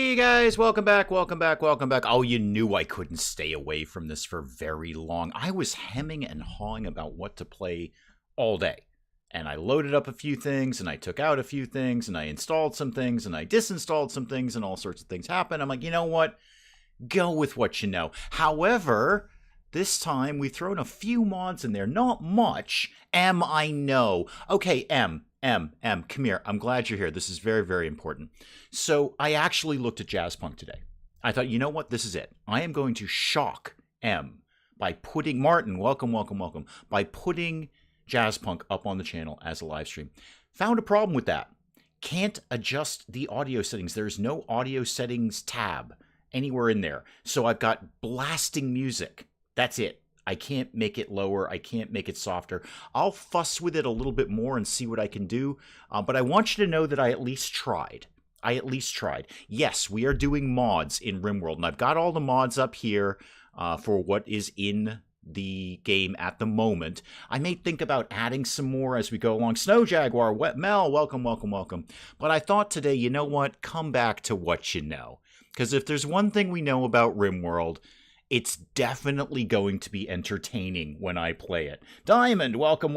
Hey guys, welcome back, welcome back, welcome back. Oh, you knew I couldn't stay away from this for very long. I was hemming and hawing about what to play all day. And I loaded up a few things, and I took out a few things, and I installed some things, and I disinstalled some things, and all sorts of things happened. I'm like, you know what? Go with what you know. However, this time we've thrown a few mods in there. Not much. I know. Okay, come here. I'm glad you're here. This is very, very important. So I actually looked at Jazzpunk today. I thought, you know what? This is it. I am going to shock M by putting, Martin, welcome, by putting Jazzpunk up on the channel as a live stream. Found a problem with that. Can't adjust the audio settings. There's no audio settings tab anywhere in there. So I've got blasting music. That's it. I can't make it lower. I can't make it softer. I'll fuss with it a little bit more and see what I can do. But I want you to know that I at least tried. Yes, we are doing mods in RimWorld. And I've got all the mods up here for what is in the game at the moment. I may think about adding some more as we go along. Snow Jaguar, Wet Mel, welcome. But I thought today, you know what? Come back to what you know. Because if there's one thing we know about RimWorld, it's definitely going to be entertaining when I play it. Diamond, welcome.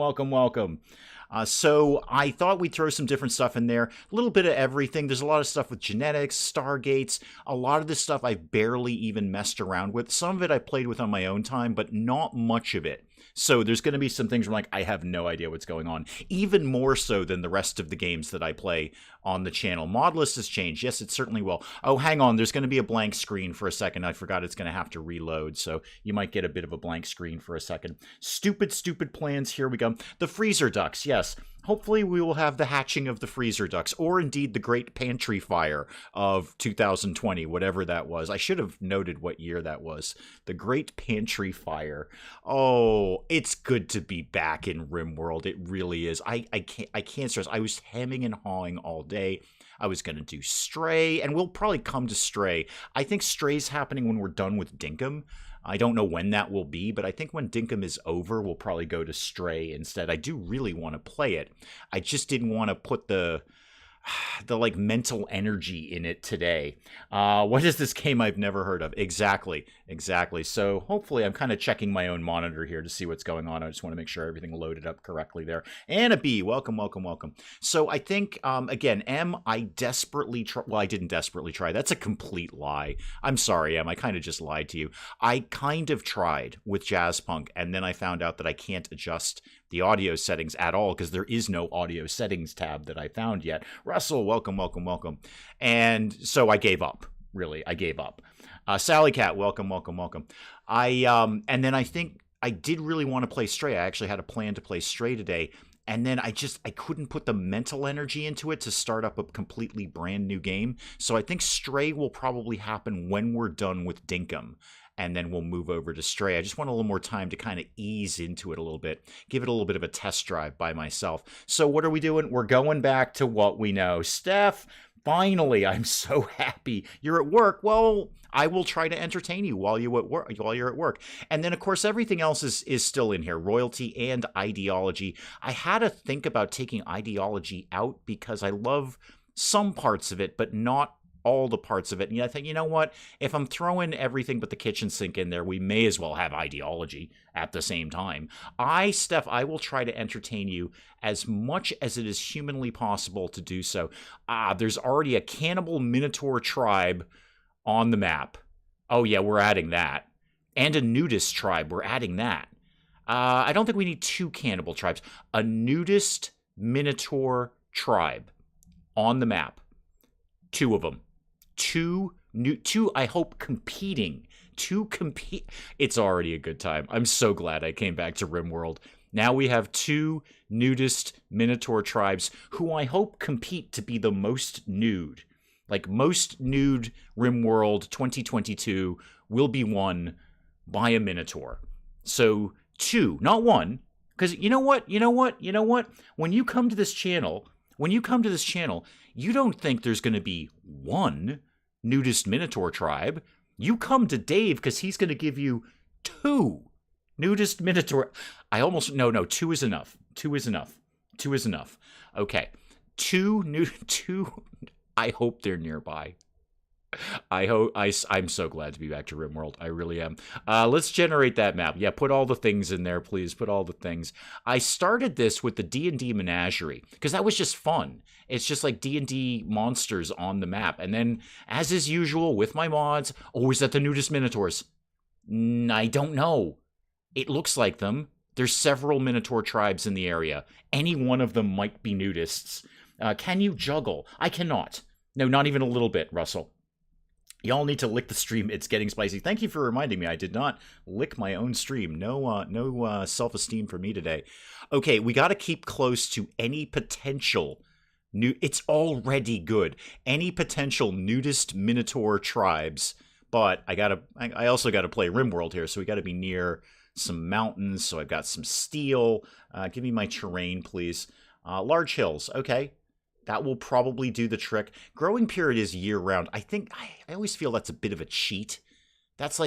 So I thought we'd throw some different stuff in there. A little bit of everything. There's a lot of stuff with genetics, Stargates. A lot of this stuff I've barely even messed around with. Some of it I played with on my own time, but not much of it. So there's going to be some things where I'm like, I have no idea what's going on. Even more so than the rest of the games that I play on the channel. Mod list has changed. Yes, it certainly will. Oh, hang on. There's going to be a blank screen for a second. I forgot it's going to have to reload. So you might get a bit of a blank screen for a second. Stupid plans. Here we go. The freezer ducks. Yes. Hopefully we will have the hatching of the freezer ducks, or indeed the Great Pantry Fire of 2020, whatever that was. I should have noted what year that was. The Great Pantry Fire. Oh, it's good to be back in RimWorld. It really is. I can't stress. I was hemming and hawing all day. I was going to do Stray, and we'll probably come to Stray. I think Stray's happening when we're done with Dinkum. I don't know when that will be, but I think when Dinkum is over, we'll probably go to Stray instead. I do really want to play it. I just didn't want to put the like mental energy in it today. What is this game I've never heard of? Exactly. So hopefully I'm kind of checking my own monitor here to see what's going on. I just want to make sure everything loaded up correctly there. Anna B, welcome. So I think, again, I desperately try. Well, I didn't desperately try. That's a complete lie. I'm sorry, I kind of just lied to you. I kind of tried with Jazzpunk, and then I found out that I can't adjust the audio settings at all because there is no audio settings tab that I found yet. Russell, welcome. And so I gave up. Really, I gave up. Sally Cat, welcome. And then I think I did really want to play Stray. I actually had a plan to play Stray today. And then I couldn't put the mental energy into it to start up a completely brand new game. So I think Stray will probably happen when we're done with Dinkum. And then we'll move over to Stray. I just want a little more time to kind of ease into it a little bit, give it a little bit of a test drive by myself. So what are we doing? We're going back to what we know. Steph, finally, I'm so happy you're at work. Well, I will try to entertain you while you're at work. And then, of course, everything else is still in here. Royalty and ideology. I had to think about taking ideology out because I love some parts of it, but not all the parts of it. And I think, you know what? If I'm throwing everything but the kitchen sink in there, we may as well have ideology at the same time. Steph, I will try to entertain you as much as it is humanly possible to do so. There's already a cannibal Minotaur tribe on the map. Oh yeah, we're adding that. And a nudist tribe, we're adding that. I don't think we need two cannibal tribes. A nudist Minotaur tribe on the map. Two of them. Two, I hope, competing. It's already a good time. I'm so glad I came back to RimWorld. Now we have two nudist Minotaur tribes who I hope compete to be the most nude. Like, most nude RimWorld 2022 will be won by a Minotaur. So, two, not one. Because you know what? When you come to this channel, you don't think there's going to be one nudist Minotaur tribe. You come to Dave because he's going to give you two nudist Minotaur. No, two is enough. Two is enough. Okay. Two, I hope they're nearby. I'm so glad to be back to RimWorld. I really am. Let's generate that map. Yeah, put all the things in there, please. Put all the things. I started this with the D&D Menagerie because that was just fun. It's just like D&D monsters on the map. And then, as is usual with my mods, is that the nudist Minotaurs? I don't know. It looks like them. There's several Minotaur tribes in the area. Any one of them might be nudists. Can you juggle? I cannot. No, not even a little bit, Russell. Y'all need to lick the stream. It's getting spicy. Thank you for reminding me. I did not lick my own stream. No self-esteem for me today. Okay, we got to keep close to any potential new. It's already good. Any potential nudist Minotaur tribes. But I also got to play RimWorld here, so we got to be near some mountains. So I've got some steel. Give me my terrain, please. Large hills. Okay. That will probably do the trick. Growing period is year-round. I think I always feel that's a bit of a cheat. That's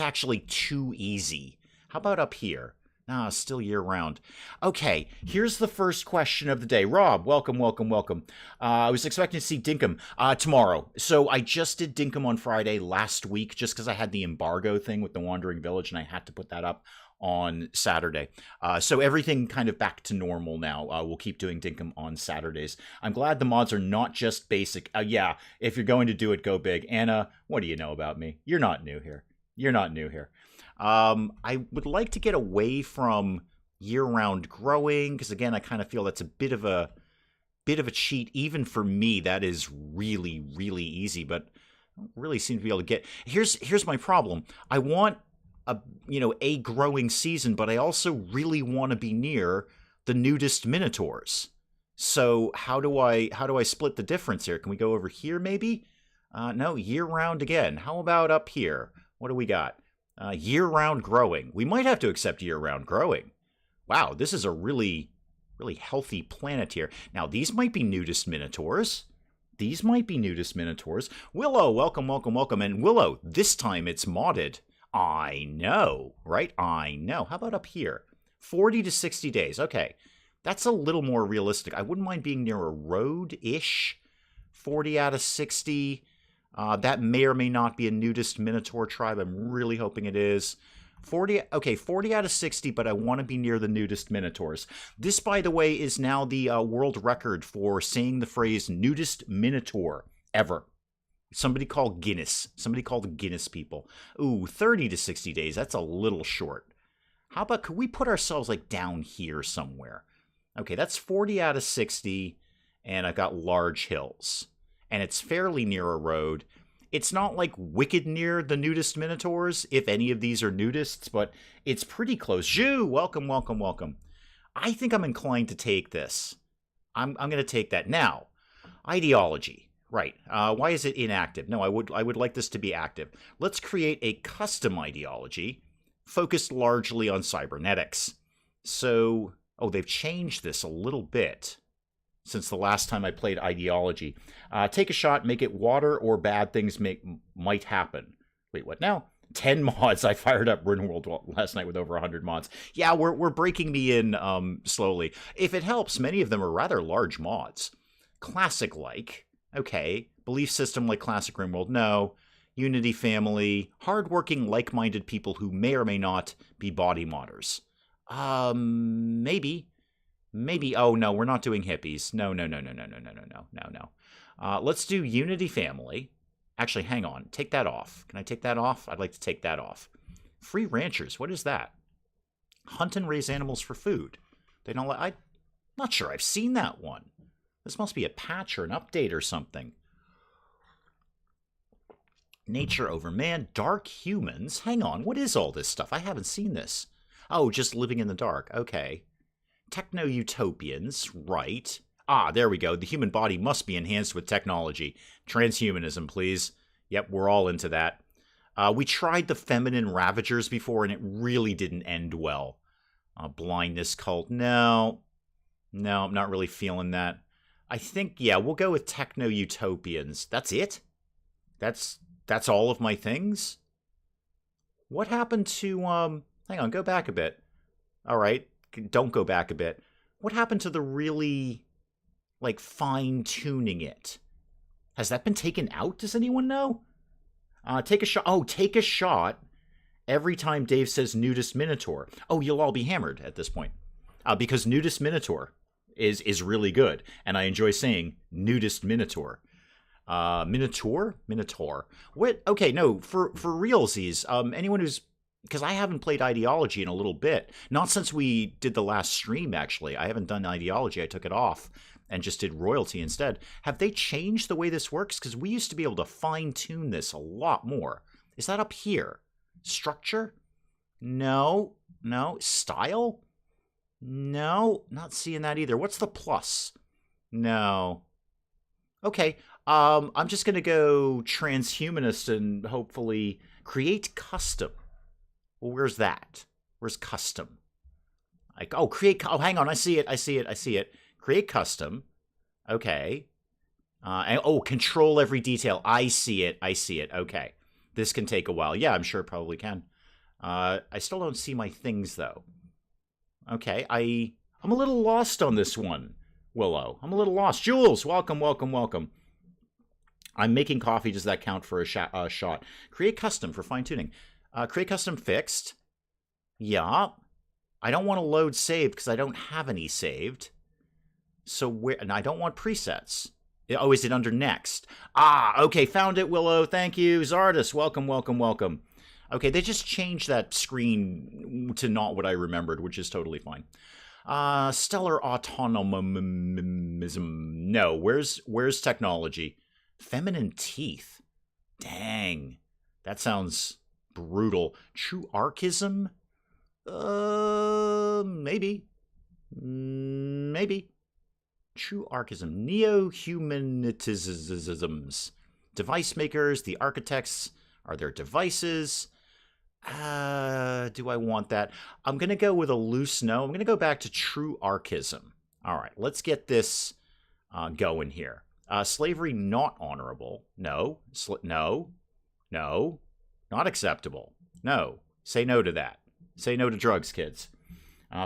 actually too easy. How about up here? Still year-round. Okay, here's the first question of the day. Rob, welcome, welcome, welcome. I was expecting to see Dinkum tomorrow. So I just did Dinkum on Friday last week just because I had the embargo thing with the Wandering Village and I had to put that up on Saturday. So everything kind of back to normal now. We'll keep doing Dinkum on Saturdays. I'm glad the mods are not just basic. Yeah, if you're going to do it, go big. Anna, what do you know about me? You're not new here. You're not new here. I would like to get away from year-round growing, because again, I kind of feel that's a bit of a cheat. Even for me, that is really, really easy, but I don't really seem to be able to get... Here's my problem. I want a growing season, but I also really want to be near the nudist Minotaurs. So how do I split the difference here? Can we go over here maybe? No, year-round again. How about up here? What do we got? Year-round growing. We might have to accept year-round growing. Wow, this is a really, really healthy planet here. Now, these might be nudist Minotaurs. These might be nudist Minotaurs. Willow, welcome, welcome, welcome. And Willow, this time it's modded. I know, right? I know. How about up here? 40 to 60 days. Okay, that's a little more realistic. I wouldn't mind being near a road-ish. 40 out of 60. That may or may not be a nudist Minotaur tribe. I'm really hoping it is. 40 out of 60, but I want to be near the nudist Minotaurs. This, by the way, is now the world record for saying the phrase nudist Minotaur ever. Somebody called Guinness. Somebody called the Guinness people. Ooh, 30 to 60 days. That's a little short. How about, could we put ourselves like down here somewhere? Okay, that's 40 out of 60, and I've got large hills. And it's fairly near a road. It's not like wicked near the nudist Minotaurs, if any of these are nudists, but it's pretty close. Zhu, welcome, welcome, welcome. I think I'm inclined to take this. I'm going to take that. Now, ideology. Right. Why is it inactive? No, I would like this to be active. Let's create a custom ideology focused largely on cybernetics. So, they've changed this a little bit since the last time I played ideology. Take a shot, make it water, or bad things might happen. Wait, what now? 10 mods. I fired up RimWorld last night with over 100 mods. Yeah, we're breaking me in slowly. If it helps, many of them are rather large mods. Classic-like. Okay, belief system like classic RimWorld, no. Unity family, hardworking, like-minded people who may or may not be body modders. Maybe. Oh, no, we're not doing hippies. No. Let's do Unity family. Actually, hang on. Take that off. Can I take that off? I'd like to take that off. Free ranchers, what is that? Hunt and raise animals for food. They don't I'm not sure I've seen that one. This must be a patch or an update or something. Nature over man, dark humans. Hang on, what is all this stuff? I haven't seen this. Oh, just living in the dark. Okay. Techno-utopians, right. There we go. The human body must be enhanced with technology. Transhumanism, please. Yep, we're all into that. We tried the feminine ravagers before, and it really didn't end well. Blindness cult. No, I'm not really feeling that. I think, yeah, we'll go with techno-utopians. That's it? That's all of my things? What happened to, hang on, go back a bit. All right, don't go back a bit. What happened to the really, like, fine-tuning it? Has that been taken out? Does anyone know? Take a shot. Oh, take a shot every time Dave says nudist Minotaur. Oh, you'll all be hammered at this point. Because nudist Minotaur is really good. And I enjoy saying nudist Minotaur. Minotaur. What? Okay, no, for realsies, anyone who's, because I haven't played Ideology in a little bit. Not since we did the last stream, actually. I haven't done Ideology. I took it off and just did Royalty instead. Have they changed the way this works? Because we used to be able to fine-tune this a lot more. Is that up here? Structure? No. No. Style? No. Not seeing that either. What's the plus? No. Okay. I'm just going to go transhumanist and hopefully create custom. Well, where's that? Where's custom? Like, oh, create. Oh, hang on. I see it. Create custom. Okay. Control every detail. I see it. Okay. This can take a while. Yeah, I'm sure it probably can. I still don't see my things, though. Okay. I'm a little lost on this one, Willow. I'm a little lost. Jules, welcome. I'm making coffee. Does that count for a shot? Create custom for fine-tuning. Create custom fixed. Yeah. I don't want to load saved because I don't have any saved. So where? And I don't want presets. Oh, is it under next? Okay. Found it, Willow. Thank you. Zardus, welcome. Okay, they just changed that screen to not what I remembered, which is totally fine. Stellar autonomism. No, where's technology? Feminine teeth. Dang. That sounds brutal. True archism? Maybe. True archism. Neo-humanitisms. Device makers, the architects are their devices. Do I want that? I'm going to go with a loose no. I'm going to go back to true archism. All right, let's get this going here. Slavery not honorable. No. No. Not acceptable. No. Say no to that. Say no to drugs, kids.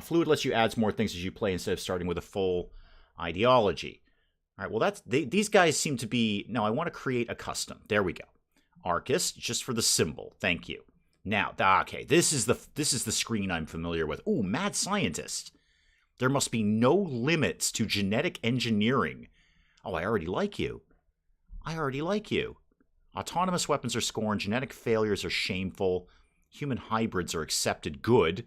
Fluid lets you add more things as you play instead of starting with a full ideology. All right, well, these guys seem to be... No, I want to create a custom. There we go. Archist, just for the symbol. Thank you. Now, okay, this is the screen I'm familiar with. Ooh, mad scientist. There must be no limits to genetic engineering. Oh, I already like you. Autonomous weapons are scorned. Genetic failures are shameful. Human hybrids are accepted. Good,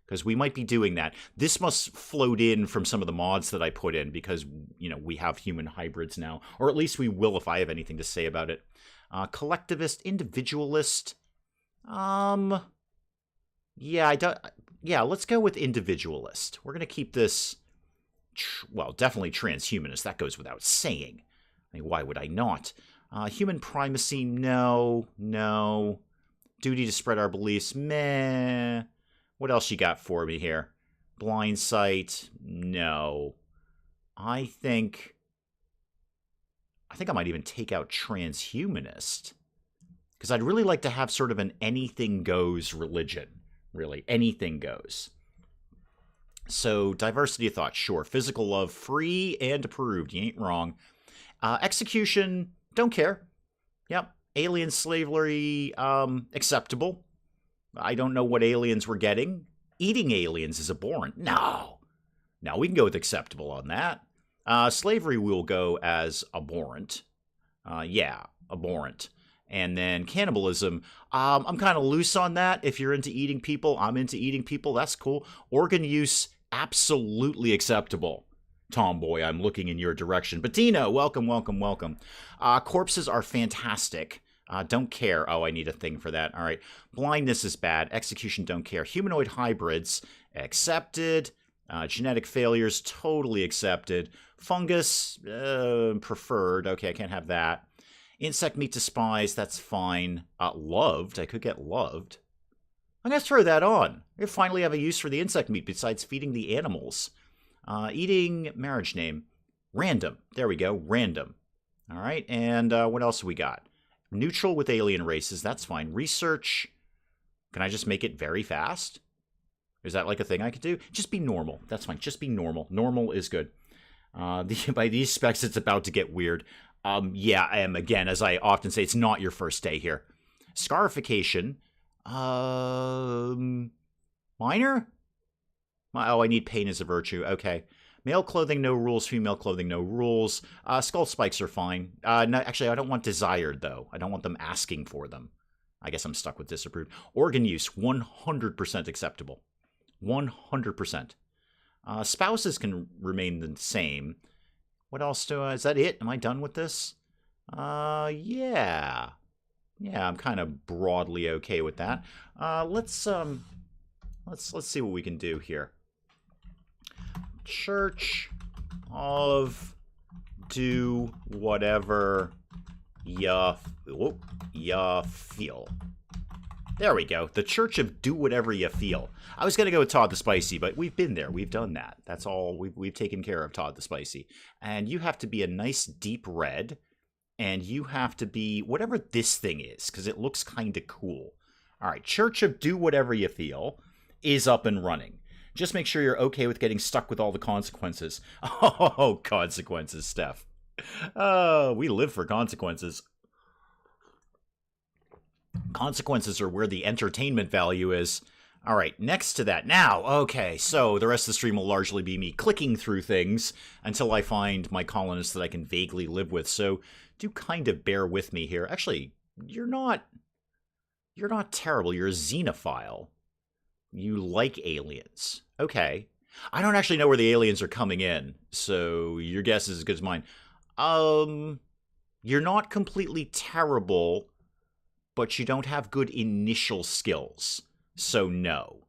because we might be doing that. This must float in from some of the mods that I put in because, we have human hybrids now. Or at least we will if I have anything to say about it. Collectivist, individualist. Yeah, let's go with individualist. We're going to keep this... definitely transhumanist. That goes without saying. I mean, why would I not? Human primacy, no. Duty to spread our beliefs, meh. What else you got for me here? Blind sight, no. I think I might even take out transhumanist. Because I'd really like to have sort of an anything goes religion. Really, anything goes. So, diversity of thought, sure. Physical love, free and approved. You ain't wrong. Execution, don't care. Yep. Alien slavery, acceptable. I don't know what aliens we're getting. Eating aliens is abhorrent. No, we can go with acceptable on that. Slavery will go as abhorrent. Abhorrent. And then cannibalism, I'm kind of loose on that. If you're into eating people, I'm into eating people. That's cool. Organ use, absolutely acceptable. Tomboy, I'm looking in your direction. Bettina, welcome. Corpses are fantastic. Don't care. Oh, I need a thing for that. All right. Blindness is bad. Execution, don't care. Humanoid hybrids, accepted. Genetic failures, totally accepted. Fungus, preferred. Okay, I can't have that. Insect meat despised, that's fine. Loved, I could get loved. I'm going to throw that on. I finally have a use for the insect meat besides feeding the animals. Eating, marriage name. Random. There we go, random. All right, and what else we got? Neutral with alien races, that's fine. Research, can I just make it very fast? Is that like a thing I could do? Just be normal, that's fine. Just be normal. Normal is good. By these specs, it's about to get weird. Yeah, I am, again, as I often say, it's not your first day here. Scarification. Minor? Oh, I need pain as a virtue. Okay. Male clothing, no rules. Female clothing, no rules. Skull spikes are fine. No, actually, I don't want desired, though. I don't want them asking for them. I guess I'm stuck with disapproved. Organ use, 100% acceptable. 100%. Spouses can remain the same. What else do I... Is that it? Am I done with this? Yeah. Yeah, I'm kind of broadly okay with that. Let's see what we can do here. Church of do whatever ya feel. There we go. The Church of do whatever you feel. I was going to go with Todd the Spicy, but we've been there. We've done that. That's all. We've taken care of Todd the Spicy. And you have to be a nice deep red. And you have to be whatever this thing is, because it looks kind of cool. All right. Church of do whatever you feel is up and running. Just make sure you're okay with getting stuck with all the consequences. Oh, consequences, Steph. We live for consequences. Consequences are where the entertainment value is. All right, next to that. Now, okay, so the rest of the stream will largely be me clicking through things until I find my colonists that I can vaguely live with. So do kind of bear with me here. Actually, you're not terrible. You're a xenophile. You like aliens. Okay. I don't actually know where the aliens are coming in, so your guess is as good as mine. You're not completely terrible, but you don't have good initial skills. So no.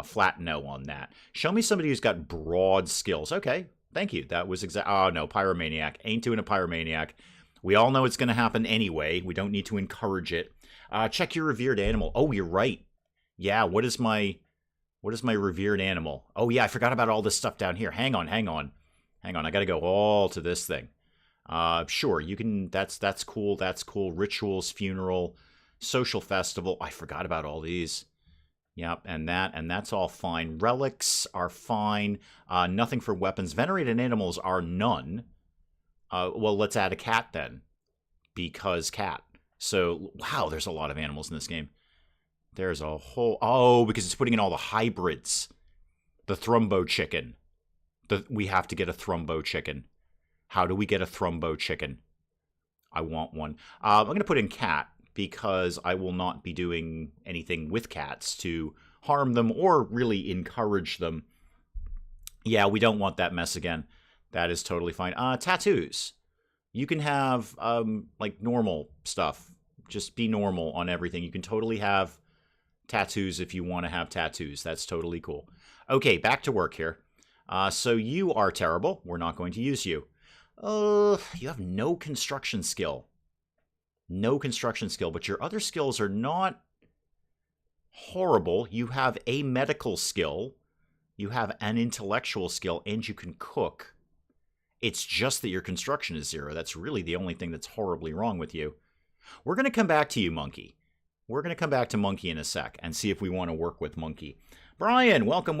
Flat no on that. Show me somebody who's got broad skills. Okay, thank you. That was exact. Oh, no, pyromaniac. Ain't doing a pyromaniac. We all know it's going to happen anyway. We don't need to encourage it. Check your revered animal. Oh, you're right. Yeah, what is my revered animal? Oh, yeah, I forgot about all this stuff down here. Hang on. I got to go all to this thing. Sure, you can. That's cool. That's cool. Rituals, funeral, social festival. I forgot about all these. Yep, and that's all fine. Relics are fine. Nothing for weapons. Venerated animals are none. Well, let's add a cat then, because cat. So, wow, there's a lot of animals in this game. There's a whole... Oh, because it's putting in all the hybrids. The Thrumbo chicken. We have to get a Thrumbo chicken. How do we get a Thrumbo chicken? I want one. I'm going to put in cat, because I will not be doing anything with cats to harm them or really encourage them. Yeah, we don't want that mess again. That is totally fine. Tattoos. You can have, like, normal stuff. Just be normal on everything. You can totally have tattoos if you want to have tattoos. That's totally cool. Okay, back to work here. So you are terrible. We're not going to use you. You have no construction skill. No construction skill, but your other skills are not horrible. You have a medical skill. You have an intellectual skill, and you can cook. It's just that your construction is 0. That's really the only thing that's horribly wrong with you. We're going to come back to you, Monkey. We're going to come back to Monkey in a sec and see if we want to work with Monkey. Brian, welcome.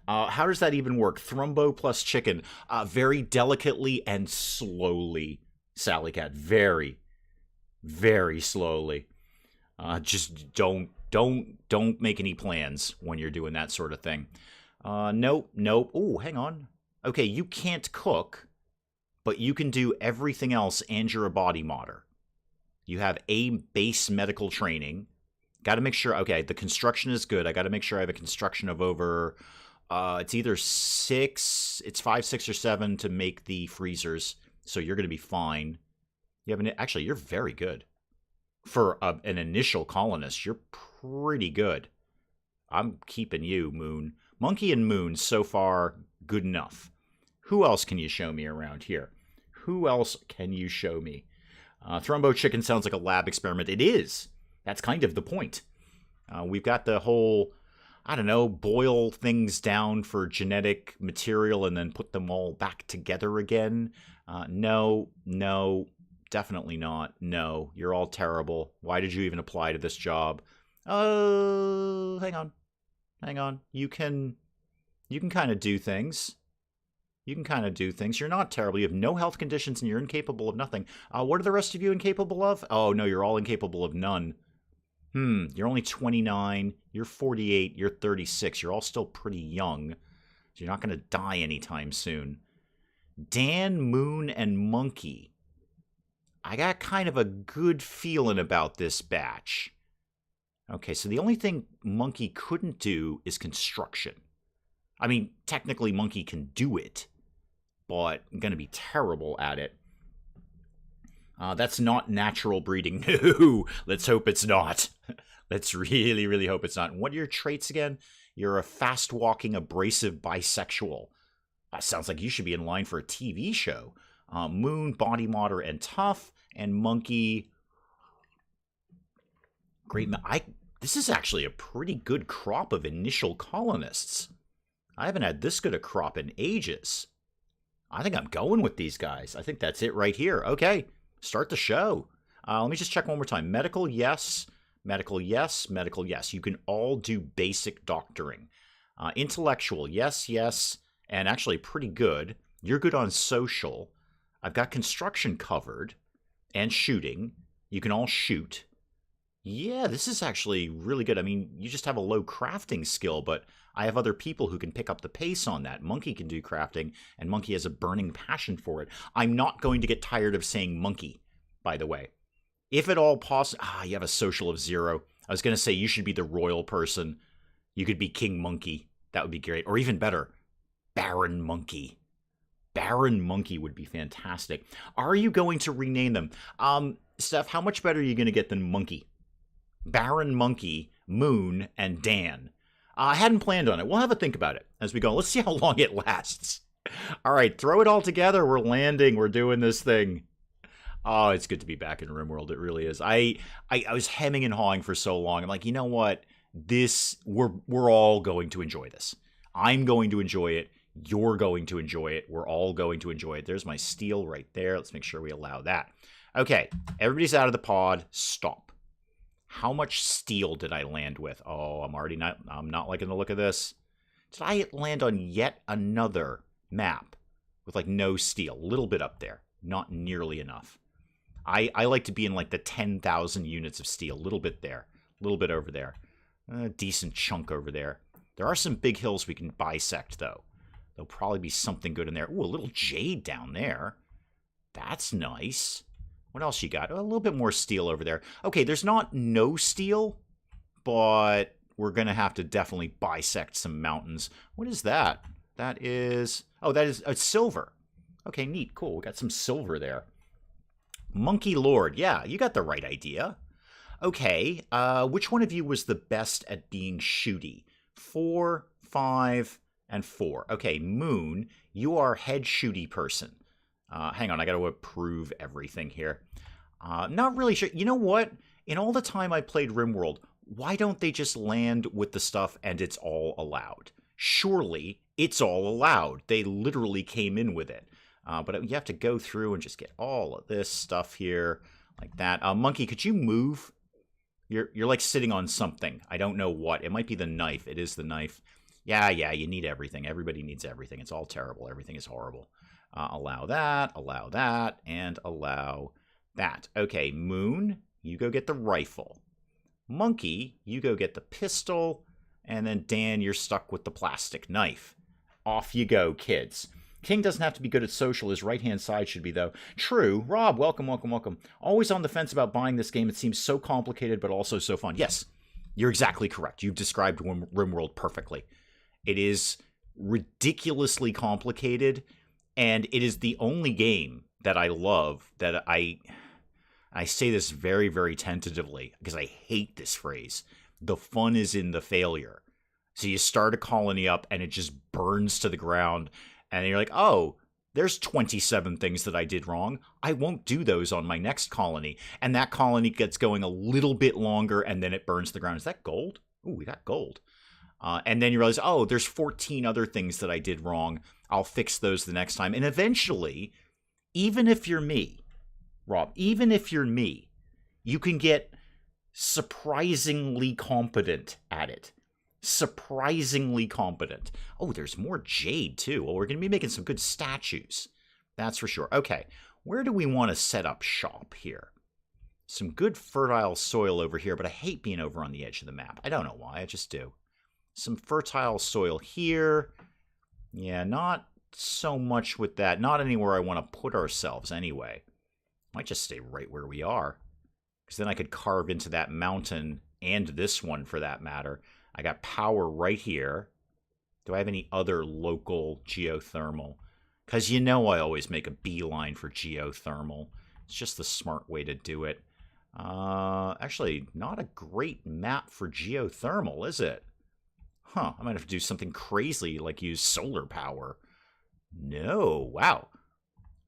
How does that even work? Thrumbo plus chicken. Very delicately and slowly, Sally Cat. Very, very slowly. Just don't make any plans when you're doing that sort of thing. Nope. Oh, hang on. Okay, you can't cook, but you can do everything else, and you're a body modder. You have a base medical training. Got to make sure, okay, the construction is good. I got to make sure I have a construction of over, it's either 6, it's 5, 6, or 7 to make the freezers, so you're going to be fine. You have actually, you're very good. For an initial colonist, you're pretty good. I'm keeping you, Moon. Monkey and Moon, so far, good enough. Who else can you show me around here? Who else can you show me? Thrumbo chicken sounds like a lab experiment. It is. That's kind of the point. We've got the whole, I don't know, boil things down for genetic material and then put them all back together again. No, definitely not. No, you're all terrible. Why did you even apply to this job? Oh, hang on. You can kind of do things. You're not terrible. You have no health conditions and you're incapable of nothing. What are the rest of you incapable of? Oh, no, you're all incapable of none. You're only 29, you're 48, you're 36. You're all still pretty young, so you're not going to die anytime soon. Dan, Moon, and Monkey. I got kind of a good feeling about this batch. Okay, so the only thing Monkey couldn't do is construction. I mean, technically Monkey can do it, but going to be terrible at it. That's not natural breeding. No, let's hope it's not. Let's really, really hope it's not. And what are your traits again? You're a fast-walking, abrasive bisexual. That sounds like you should be in line for a TV show. Moon, body modder, and tough. And Monkey, great. This is actually a pretty good crop of initial colonists. I haven't had this good a crop in ages. I think I'm going with these guys. I think that's it right here. Okay. Start the show. Let me just check one more time. Medical, yes. Medical, yes. Medical, yes. You can all do basic doctoring. Intellectual, yes, yes. And actually pretty good. You're good on social. I've got construction covered. And shooting. You can all shoot. Yeah, this is actually really good. I mean, you just have a low crafting skill, but I have other people who can pick up the pace on that. Monkey can do crafting, and Monkey has a burning passion for it. I'm not going to get tired of saying Monkey, by the way. If at all possible... you have a social of 0. I was going to say you should be the royal person. You could be King Monkey. That would be great. Or even better, Baron Monkey. Baron Monkey would be fantastic. Are you going to rename them? Steph, how much better are you going to get than Monkey? Baron Monkey, Moon, and Dan. I hadn't planned on it. We'll have a think about it as we go. Let's see how long it lasts. All right, throw it all together. We're landing. We're doing this thing. Oh, it's good to be back in RimWorld. It really is. I was hemming and hawing for so long. I'm like, you know what? We're all going to enjoy this. I'm going to enjoy it. You're going to enjoy it. We're all going to enjoy it. There's my steel right there. Let's make sure we allow that. Okay, everybody's out of the pod. Stop. How much steel did I land with? Oh, I'm not liking the look of this. Did I land on yet another map with like no steel? A little bit up there. Not nearly enough. I like to be in like the 10,000 units of steel. A little bit there. A little bit over there. A decent chunk over there. There are some big hills we can bisect though. There'll probably be something good in there. Ooh, a little jade down there. That's nice. What else you got? Oh, a little bit more steel over there. Okay, there's not no steel, but we're going to have to definitely bisect some mountains. What is that? That is... Oh, that is silver. Okay, neat. Cool. We got some silver there. Monkey Lord. Yeah, you got the right idea. Okay, which one of you was the best at being shooty? 4, 5, and 4. Okay, Moon, you are head shooty person. Hang on, I got to approve everything here. Not really sure. You know what? In all the time I played RimWorld, why don't they just land with the stuff and it's all allowed? Surely it's all allowed. They literally came in with it. But you have to go through and just get all of this stuff here like that. Monkey, could you move? You're like sitting on something. I don't know what. It might be the knife. It is the knife. Yeah, you need everything. Everybody needs everything. It's all terrible. Everything is horrible. Allow that, and allow that. Okay, Moon, you go get the rifle. Monkey, you go get the pistol. And then Dan, you're stuck with the plastic knife. Off you go, kids. King doesn't have to be good at social. His right-hand side should be, though. True. Rob, welcome, welcome, welcome. Always on the fence about buying this game. It seems so complicated, but also so fun. Yes, you're exactly correct. You've described RimWorld perfectly. It is ridiculously complicated, and it is the only game that I love that I say this very, very tentatively, because I hate this phrase. The fun is in the failure. So you start a colony up, and it just burns to the ground, and you're like, oh, there's 27 things that I did wrong. I won't do those on my next colony. And that colony gets going a little bit longer, and then it burns to the ground. Is that gold? Ooh, we got gold. And then you realize, oh, there's 14 other things that I did wrong. I'll fix those the next time. And eventually, even if you're me, Rob, even if you're me, you can get surprisingly competent at it. Surprisingly competent. Oh, there's more jade, too. Well, we're going to be making some good statues. That's for sure. Okay, where do we want to set up shop here? Some good fertile soil over here, but I hate being over on the edge of the map. I don't know why, I just do. Some fertile soil here. Yeah, not so much with that. Not anywhere I want to put ourselves anyway. Might just stay right where we are. Because then I could carve into that mountain and this one for that matter. I got power right here. Do I have any other local geothermal? Because you know I always make a beeline for geothermal. It's just the smart way to do it. Actually, not a great map for geothermal, is it? Huh, I might have to do something crazy like use solar power. No, wow.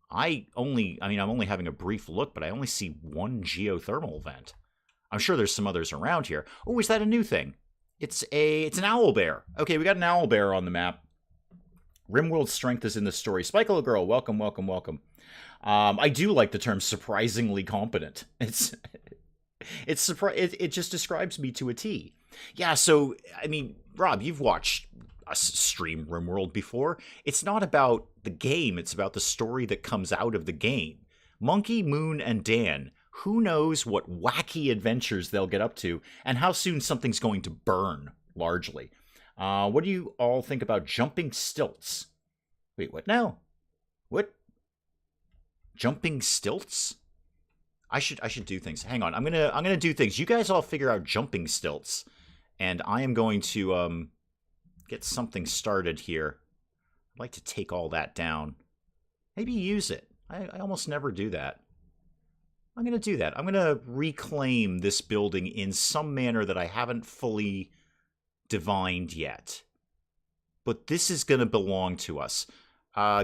I'm only having a brief look, but I only see one geothermal vent. I'm sure there's some others around here. Oh, is that a new thing? It's an owlbear. Okay, we got an owlbear on the map. RimWorld's strength is in the story. Spikealo Girl, welcome, welcome, welcome. I do like the term surprisingly competent. It just describes me to a T. Yeah, so, I mean, Rob, you've watched us stream RimWorld before. It's not about the game, it's about the story that comes out of the game. Monkey, Moon, and Dan, who knows what wacky adventures they'll get up to, and how soon something's going to burn, largely. What do you all think about jumping stilts? Wait, what now? What? Jumping stilts? I should do things. Hang on, I'm gonna do things. You guys all figure out jumping stilts, and I am going to get something started here. I'd like to take all that down. Maybe use it. I almost never do that. I'm going to do that. I'm going to reclaim this building in some manner that I haven't fully divined yet. But this is going to belong to us.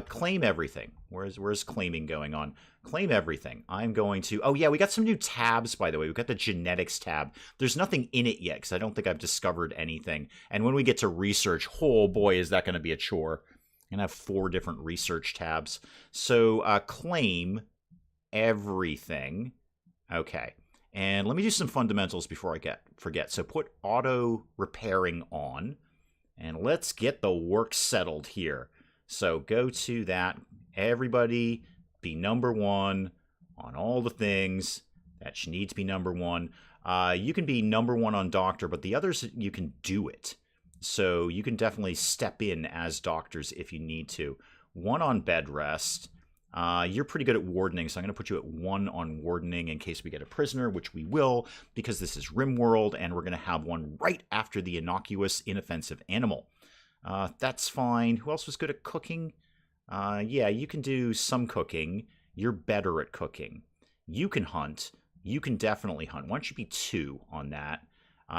Claim everything. Where's claiming going on? Claim everything. I'm going to... Oh, yeah, we got some new tabs, by the way. We've got the genetics tab. There's nothing in it yet, because I don't think I've discovered anything. And when we get to research, oh boy, is that going to be a chore. I'm going to have 4 different research tabs. So, claim everything. Okay. And let me do some fundamentals before I forget. So, put auto repairing on. And let's get the work settled here. So, go to that. Everybody... be number 1 on all the things that you need to be number 1. You can be number 1 on doctor, but the others, you can do it. So you can definitely step in as doctors if you need to. 1 on bed rest. You're pretty good at wardening, so I'm going to put you at 1 on wardening in case we get a prisoner, which we will, because this is RimWorld, and we're going to have one right after the innocuous, inoffensive animal. That's fine. Who else was good at cooking? Yeah, you can do some cooking. You're better at cooking. You can hunt. You can definitely hunt. Why don't you be 2 on that?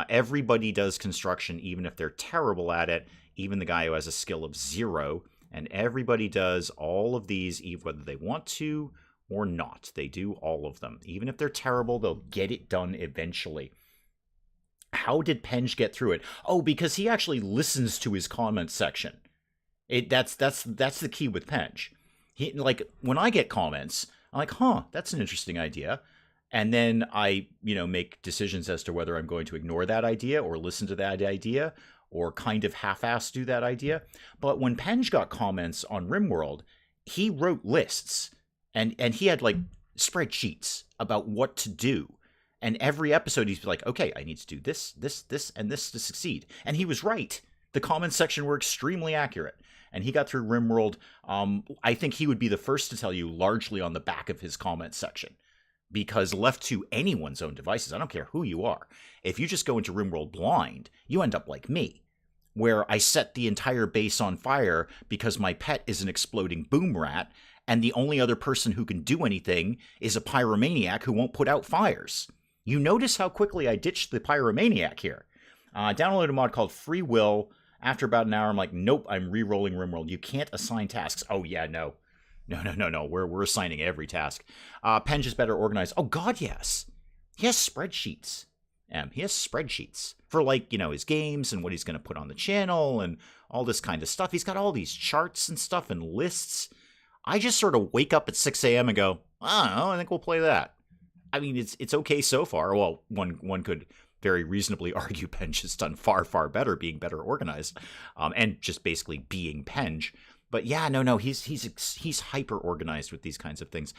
Everybody does construction, even if they're terrible at it. Even the guy who has a skill of 0. And everybody does all of these, whether they want to or not. They do all of them. Even if they're terrible, they'll get it done eventually. How did Penge get through it? Oh, because he actually listens to his comment section. That's the key with Penge. He, like, when I get comments, I'm like, huh, that's an interesting idea. And then I, make decisions as to whether I'm going to ignore that idea or listen to that idea or kind of half-ass do that idea. But when Penge got comments on RimWorld, he wrote lists and he had like spreadsheets about what to do. And every episode he's like, okay, I need to do this, this, this, and this to succeed. And he was right. The comments section were extremely accurate. And he got through RimWorld. I think he would be the first to tell you largely on the back of his comment section. Because left to anyone's own devices, I don't care who you are, if you just go into RimWorld blind, you end up like me, where I set the entire base on fire because my pet is an exploding boom rat, and the only other person who can do anything is a pyromaniac who won't put out fires. You notice how quickly I ditched the pyromaniac here. Download a mod called Free Will. After about an hour, I'm like, nope, I'm re-rolling RimWorld. You can't assign tasks. Oh, yeah, no. No. We're assigning every task. Penge is better organized. Oh, God, yes. He has spreadsheets. He has spreadsheets for, like, his games and what he's going to put on the channel and all this kind of stuff. He's got all these charts and stuff and lists. I just sort of wake up at 6 a.m. and go, I don't know, I think we'll play that. I mean, it's okay so far. Well, one could very reasonably argue Penge has done far, far better being better organized and just basically being Penge. But yeah, no, he's hyper organized with these kinds of things.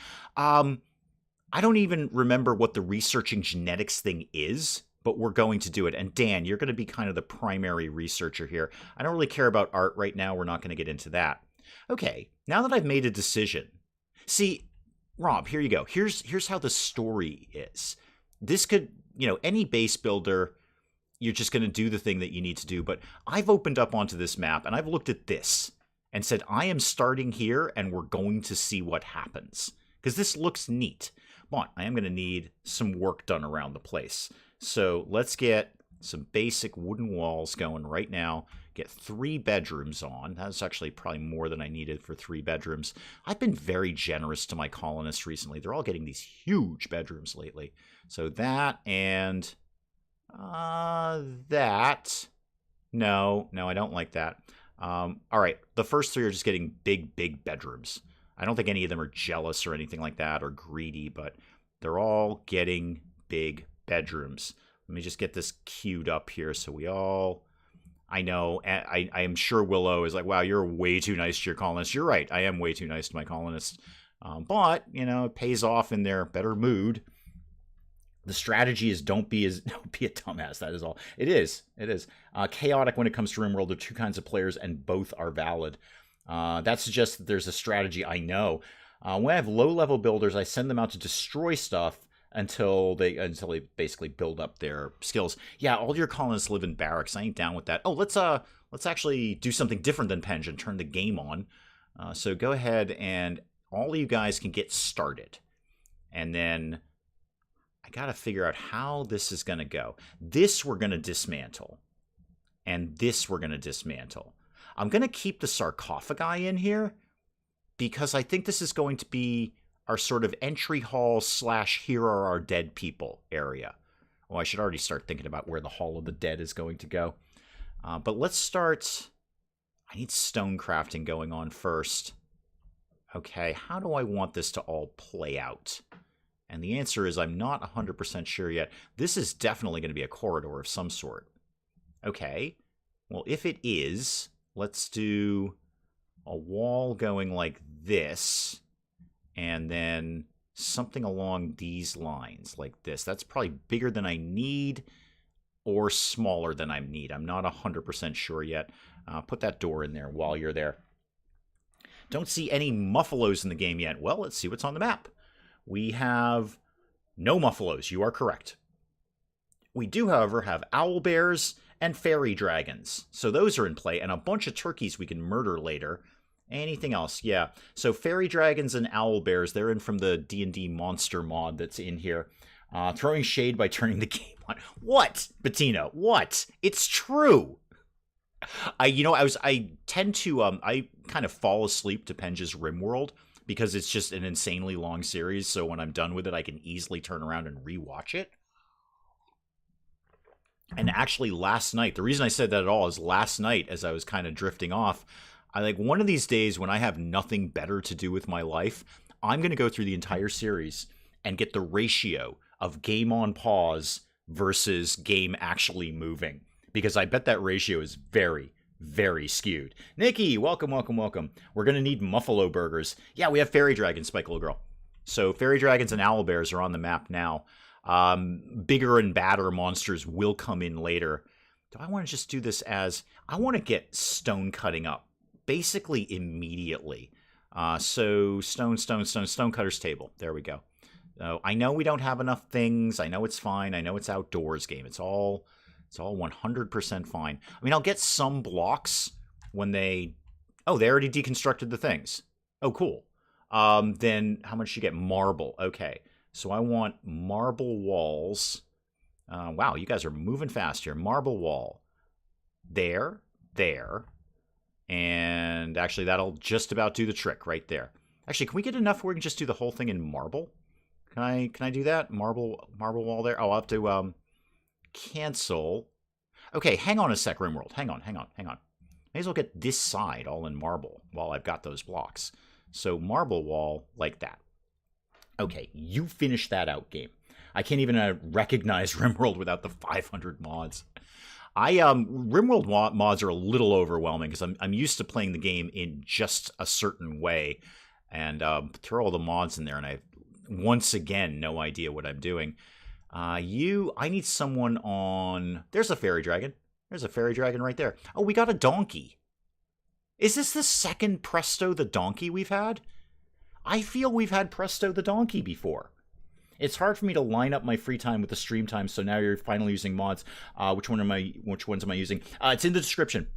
I don't even remember what the researching genetics thing is, but we're going to do it. And Dan, you're going to be kind of the primary researcher here. I don't really care about art right now. We're not going to get into that. Okay, now that I've made a decision. See, Rob, here you go. Here's how the story is. This could, any base builder, you're just going to do the thing that you need to do. But I've opened up onto this map, and I've looked at this and said, I am starting here, and we're going to see what happens. Because this looks neat. But I am going to need some work done around the place. So let's get some basic wooden walls going right now. Get 3 bedrooms on. That's actually probably more than I needed for 3 bedrooms. I've been very generous to my colonists recently. They're all getting these huge bedrooms lately. So that and that. No, I don't like that. All right, the first 3 are just getting big bedrooms. I don't think any of them are jealous or anything like that or greedy, but they're all getting big bedrooms. Let me just get this queued up here so we all... I know, I am sure Willow is like, wow, you're way too nice to your colonists. You're right, I am way too nice to my colonists. But, it pays off in their better mood. The strategy is don't be a dumbass, that is all. It is. Chaotic when it comes to RimWorld. There are 2 kinds of players, and both are valid. That suggests that there's a strategy I know. When I have low-level builders, I send them out to destroy stuff until they basically build up their skills. Yeah, all your colonists live in barracks. I ain't down with that. Oh, let's actually do something different than Penge and turn the game on. So go ahead and all of you guys can get started. And then I got to figure out how this is going to go. This we're going to dismantle. And this we're going to dismantle. I'm going to keep the sarcophagi in here because I think this is going to be our sort of entry hall / here are our dead people area. Oh, I should already start thinking about where the Hall of the Dead is going to go. But let's start... I need stone crafting going on first. Okay, how do I want this to all play out? And the answer is I'm not 100% sure yet. This is definitely going to be a corridor of some sort. Okay, well, if it is, let's do a wall going like this, and then something along these lines like this. That's probably bigger than I need or smaller than I need. I'm not 100% sure yet. Put that door in there while you're there. Don't see any muffalos in the game yet. Well, let's see what's on the map. We have no muffalos. You are correct. We do, however, have owl bears and fairy dragons. So those are in play, and a bunch of turkeys we can murder later. Anything else? Yeah. So fairy dragons and owl bears, they're in from the D&D monster mod that's in here. Throwing shade by turning the game on. What, Bettina? What? It's true. I tend to I kind of fall asleep to Penge's RimWorld because it's just an insanely long series. So when I'm done with it, I can easily turn around and rewatch it. And actually, last night, the reason I said that at all is last night, as I was kind of drifting off, one of these days when I have nothing better to do with my life, I'm going to go through the entire series and get the ratio of game on pause versus game actually moving. Because I bet that ratio is very, very skewed. Nikki, welcome. We're going to need Muffalo burgers. Yeah, we have fairy dragons, Spike Little Girl. So fairy dragons and owl bears are on the map now. Bigger and badder monsters will come in later. Do I want to just do this as... I want to get stone cutting up. Basically immediately. So stone cutter's table. There we go. I know we don't have enough things. I know it's fine. I know it's outdoors game. It's all 100% fine. I mean, I'll get some blocks when they... Oh, they already deconstructed the things. Oh, cool. Then how much you get? Marble. Okay. So I want marble walls. Wow, you guys are moving fast here. Marble wall. There. And actually, that'll just about do the trick right there. Actually, can we get enough where we can just do the whole thing in marble? Can I do that? Marble wall there? Oh, I'll have to cancel. Okay, hang on a sec, RimWorld. Hang on. May as well get this side all in marble while I've got those blocks. So marble wall like that. Okay, you finish that out, game. I can't even recognize RimWorld without the 500 mods. RimWorld mods are a little overwhelming because I'm used to playing the game in just a certain way, and throw all the mods in there, and I have once again, no idea what I'm doing. I need someone on... There's a fairy dragon. There's a fairy dragon right there. Oh, we got a donkey. Is this the second Presto the donkey we've had? I feel we've had Presto the donkey before. It's hard for me to line up my free time with the stream time, so now you're finally using mods. Which ones am I using? It's in the description.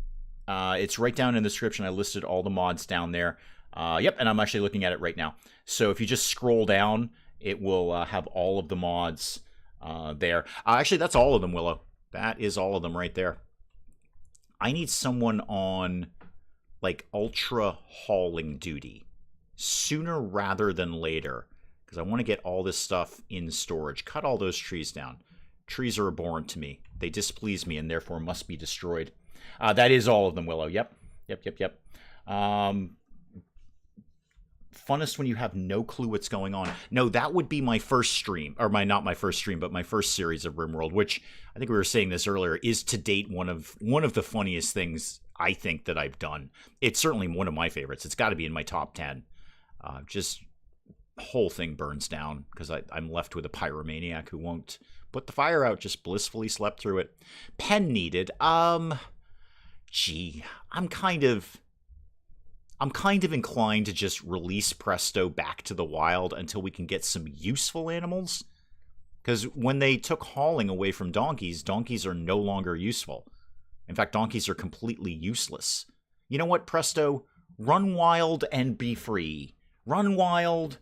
It's right down in the description. I listed all the mods down there. Yep, and I'm actually looking at it right now. So if you just scroll down, it will have all of the mods there. Actually, that's all of them, Willow. That is all of them right there. I need someone on, like, ultra hauling duty sooner rather than later, because I want to get all this stuff in storage. Cut all those trees down. Trees are abhorrent to me. They displease me and therefore must be destroyed. That is all of them, Willow. Yep. Funnest when you have no clue what's going on. No, that would be my first stream, or not my first stream, but my first series of RimWorld, which I think we were saying this earlier, is to date one of the funniest things I think that I've done. It's certainly one of my favorites. It's got to be in my top 10. Just whole thing burns down because I'm left with a pyromaniac who won't put the fire out, just blissfully slept through it. Pen needed. Gee, I'm kind of inclined to just release Presto back to the wild until we can get some useful animals. Because when they took hauling away from donkeys, donkeys are no longer useful. In fact, donkeys are completely useless. You know what, Presto? Run wild and be free. Run wild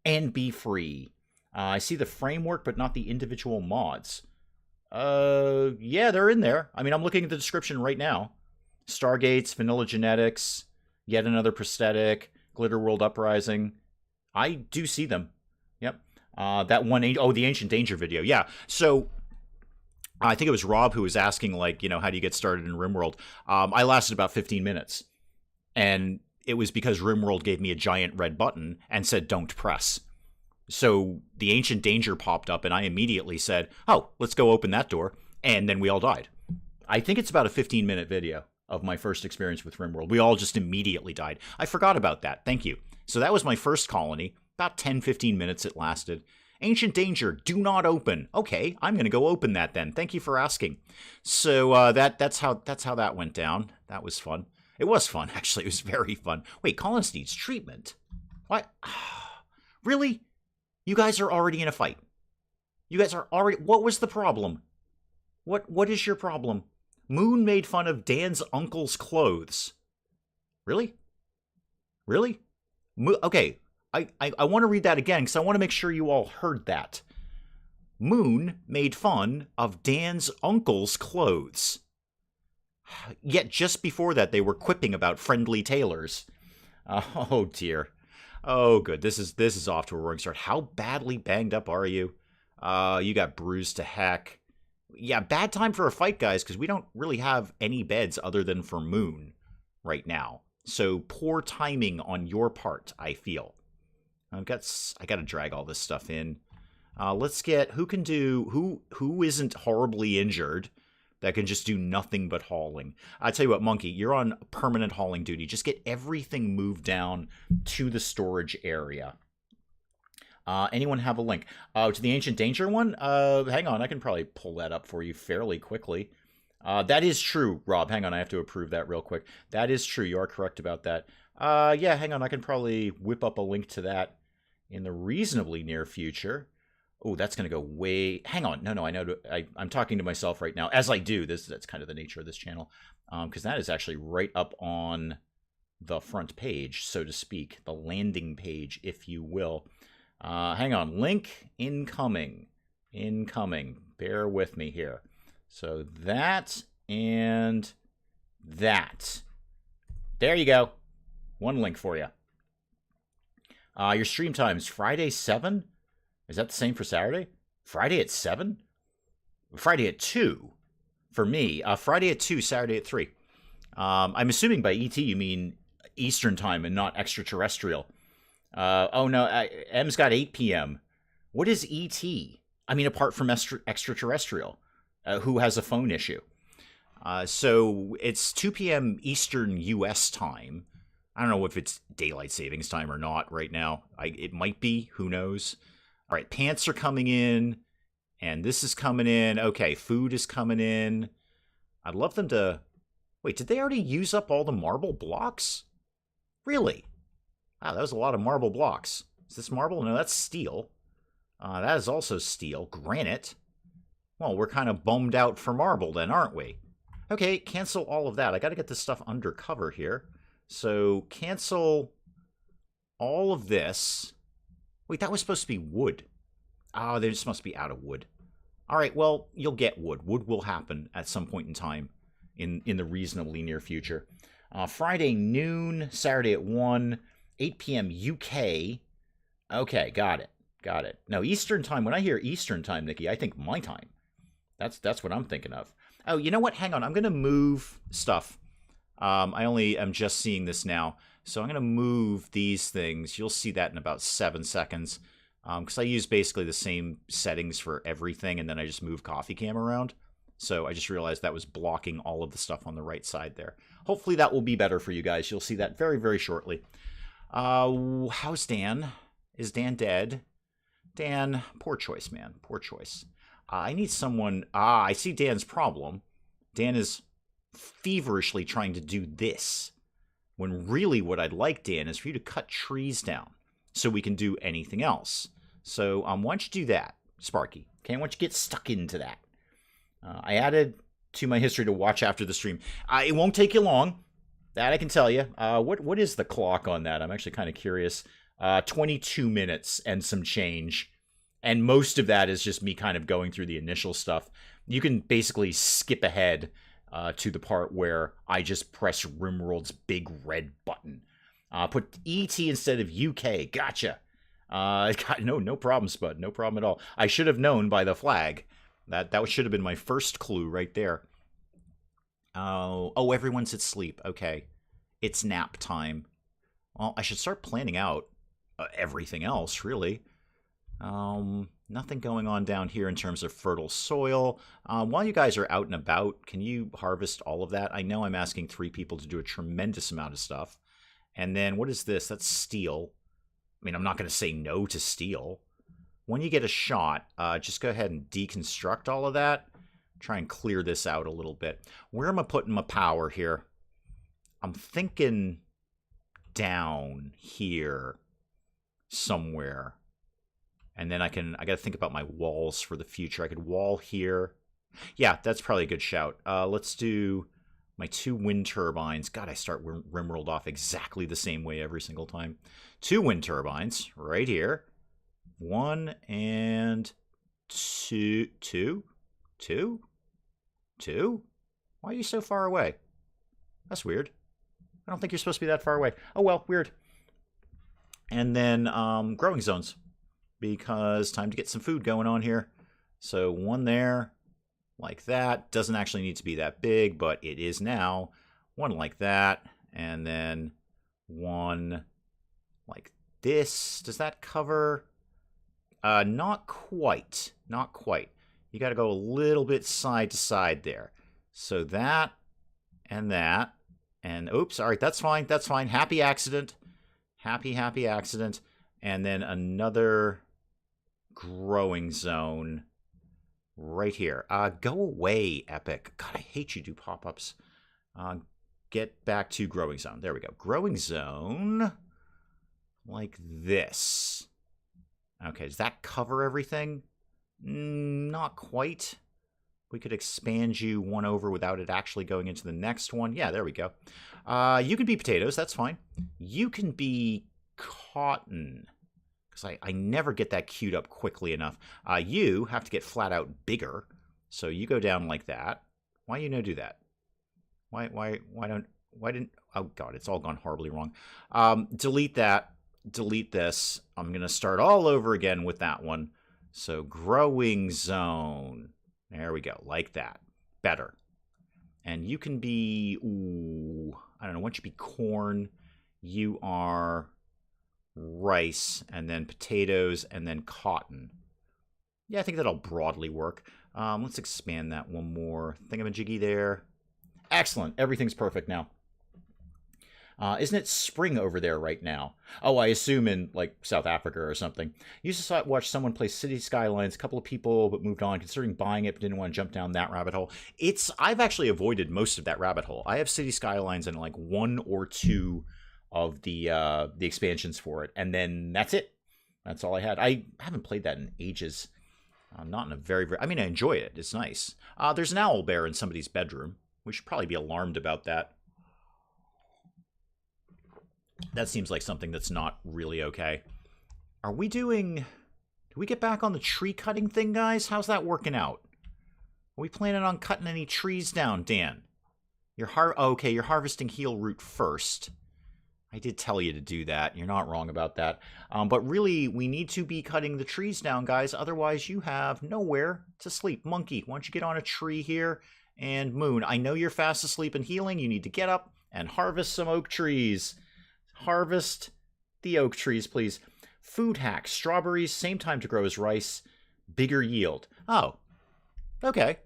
and be free. I see the framework, but not the individual mods. Yeah, they're in there. I mean, I'm looking at the description right now. Stargates, Vanilla Genetics, yet another prosthetic, Glitterworld Uprising. I do see them. Yep. That one, the Ancient Danger video. Yeah. So I think it was Rob who was asking, like, how do you get started in RimWorld? I lasted about 15 minutes. And it was because RimWorld gave me a giant red button and said, don't press. So the Ancient Danger popped up and I immediately said, oh, let's go open that door. And then we all died. I think it's about a 15-minute video of my first experience with RimWorld. We all just immediately died. I forgot about that. Thank you. So that was my first colony. About 10-15 minutes it lasted. Ancient Danger, do not open. Okay, I'm going to go open that then. Thank you for asking. So that's how that went down. That was fun. It was fun, actually. It was very fun. Wait, colonist needs treatment. What? Really? You guys are already in a fight. You guys are already... What was the problem? What is your problem? Moon made fun of Dan's uncle's clothes. Really? Really? Okay, I want to read that again because I want to make sure you all heard that. Moon made fun of Dan's uncle's clothes. Yet just before that, they were quipping about friendly tailors. Oh, dear. Oh, good. This is off to a roaring start. How badly banged up are you? You got bruised to heck. Yeah, bad time for a fight, guys, because we don't really have any beds other than for Moon right now. So poor timing on your part, I feel. I got to drag all this stuff in. Let's get who isn't horribly injured that can just do nothing but hauling. I tell you what, Monkey, you're on permanent hauling duty. Just get everything moved down to the storage area. Anyone have a link to the Ancient Danger one? Hang on, I can probably pull that up for you fairly quickly. That is true, Rob. Hang on, I have to approve that real quick. That is true. You are correct about that. Yeah, hang on, I can probably whip up a link to that in the reasonably near future. Oh, that's going to go way... Hang on. No, I know. I'm talking to myself right now. As I do. That's kind of the nature of this channel. Because that is actually right up on the front page, so to speak. The landing page, if you will. Hang on. Link incoming. Incoming. Bear with me here. So that and that. There you go. One link for you. Your stream times Friday 7? Is that the same for Saturday? Friday at 7? Friday at 2 for me. Friday at 2, Saturday at 3. I'm assuming by ET you mean Eastern time and not extraterrestrial. Oh no, M's got 8 p.m. What is ET? I mean, apart from extraterrestrial, who has a phone issue. So it's 2 p.m. Eastern U.S. time. I don't know if it's daylight savings time or not right now. It might be. Who knows? All right, pants are coming in, and this is coming in. Okay, food is coming in. I'd love them to... Wait, did they already use up all the marble blocks? Really? Wow, that was a lot of marble blocks. Is this marble? No, that's steel. That is also steel. Granite. Well, we're kind of bummed out for marble then, aren't we? Okay, cancel all of that. I got to get this stuff under cover here. So, cancel all of this. Wait, that was supposed to be wood. Oh, they just must be out of wood. All right, well, you'll get wood. Wood will happen at some point in time in the reasonably near future. Friday noon, Saturday at 1, 8 p.m. UK. Okay, got it. Got it. Now, Eastern time, when I hear Eastern time, Nikki, I think my time. That's what I'm thinking of. Oh, you know what? Hang on. I'm going to move stuff. I only am just seeing this now. So I'm going to move these things. You'll see that in about 7 seconds. Because I use basically the same settings for everything, and then I just move CoffeeCam around. So I just realized that was blocking all of the stuff on the right side there. Hopefully that will be better for you guys. You'll see that very, very shortly. How's Dan? Is Dan dead? Dan, poor choice, man. Poor choice. I need someone... I see Dan's problem. Dan is feverishly trying to do this. When really what I'd like, Dan, is for you to cut trees down so we can do anything else. So why don't you do that, Sparky? Okay, why don't you get stuck into that? I added to my history to watch after the stream. It won't take you long. That I can tell you. What is the clock on that? I'm actually kind of curious. 22 minutes and some change. And most of that is just me kind of going through the initial stuff. You can basically skip ahead to the part where I just press RimWorld's big red button. Put ET instead of UK. Gotcha. No problem, Spud. No problem at all. I should have known by the flag. That should have been my first clue right there. Oh, everyone's asleep. Okay. It's nap time. Well, I should start planning out everything else, really. Nothing going on down here in terms of fertile soil. While you guys are out and about, can you harvest all of that? I know I'm asking 3 people to do a tremendous amount of stuff. And then, what is this? That's steel. I mean, I'm not going to say no to steel. When you get a shot, just go ahead and deconstruct all of that. Try and clear this out a little bit. Where am I putting my power here? I'm thinking down here somewhere. And then I got to think about my walls for the future. I could wall here. Yeah, that's probably a good shout. Let's do my 2 wind turbines. God, I start RimWorld off exactly the same way every single time. 2 wind turbines right here. 1 and 2. 2? Why are you so far away? That's weird. I don't think you're supposed to be that far away. Oh, well, weird. And then growing zones. Because time to get some food going on here. So 1 there, like that. Doesn't actually need to be that big, but it is now. 1 like that, and then 1 like this. Does that cover? Not quite. Not quite. You got to go a little bit side to side there. So that, and oops, all right, that's fine. That's fine. Happy accident. Happy accident. And then another growing zone right here. Go away, Epic. God, I hate you do pop-ups. Get back to growing zone. There we go. Growing zone like this. Okay, does that cover everything? Not quite. We could expand you 1 over without it actually going into the next one. Yeah, there we go. You can be potatoes. That's fine. You can be cotton. Because I never get that queued up quickly enough. You have to get flat out bigger. So you go down like that. Why you no do that? Why didn't, oh God, it's all gone horribly wrong. Delete that, delete this. I'm going to start all over again with that one. So growing zone. There we go, like that. Better. And you can be, ooh, I don't know, why don't you be corn? You are rice, and then potatoes, and then cotton. Yeah, I think that'll broadly work. Let's expand that 1 more thingamajiggy there. Excellent. Everything's perfect now. Isn't it spring over there right now? Oh, I assume in, like, South Africa or something. Used to watch someone play City Skylines, a couple of people, but moved on, considering buying it, but didn't want to jump down that rabbit hole. I've actually avoided most of that rabbit hole. I have City Skylines in, like, 1 or 2 of the expansions for it, and then that's it. That's all I had. I haven't played that in ages. Not in a I mean, I enjoy it. It's nice. There's an owl bear in somebody's bedroom. We should probably be alarmed about that. That seems like something that's not really okay. Are we doing... Do we get back on the tree cutting thing, guys? How's that working out? Are we planning on cutting any trees down, Dan? Okay, you're harvesting heel root first. I did tell you to do that. You're not wrong about that. But really, we need to be cutting the trees down, guys. Otherwise, you have nowhere to sleep. Monkey, why don't you get on a tree here? And Moon, I know you're fast asleep and healing. You need to get up and harvest some oak trees. Harvest the oak trees, please. Food hacks. Strawberries, same time to grow as rice. Bigger yield. Oh, okay.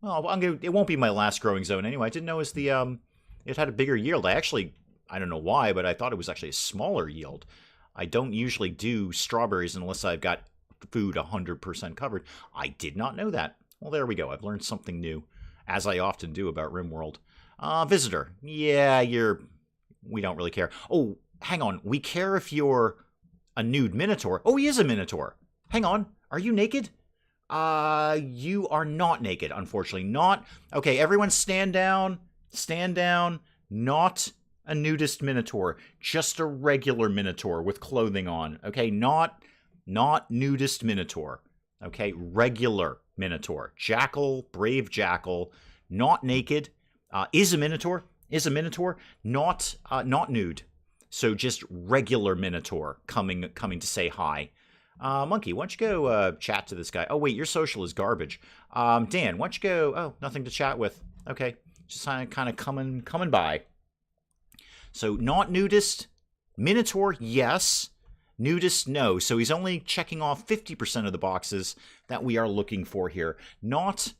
Well, it won't be my last growing zone anyway. I didn't know it had a bigger yield. I don't know why, but I thought it was actually a smaller yield. I don't usually do strawberries unless I've got food 100% covered. I did not know that. Well, there we go. I've learned something new, as I often do about RimWorld. Visitor. Yeah, we don't really care. Oh, hang on. We care if you're a nude Minotaur. Oh, he is a Minotaur. Hang on. Are you naked? You are not naked, unfortunately. Not. Okay, everyone stand down. Stand down. Not a nudist Minotaur, just a regular Minotaur with clothing on. Okay, not nudist Minotaur. Okay, regular Minotaur. Jackal, brave Jackal, not naked. Is a Minotaur, not nude. So just regular Minotaur coming to say hi. Monkey, why don't you go chat to this guy? Oh wait, your social is garbage. Dan, why don't you go? Oh, nothing to chat with. Okay, just kind of coming by. So not nudist, Minotaur, yes. Nudist, no. So he's only checking off 50% of the boxes that we are looking for here. Not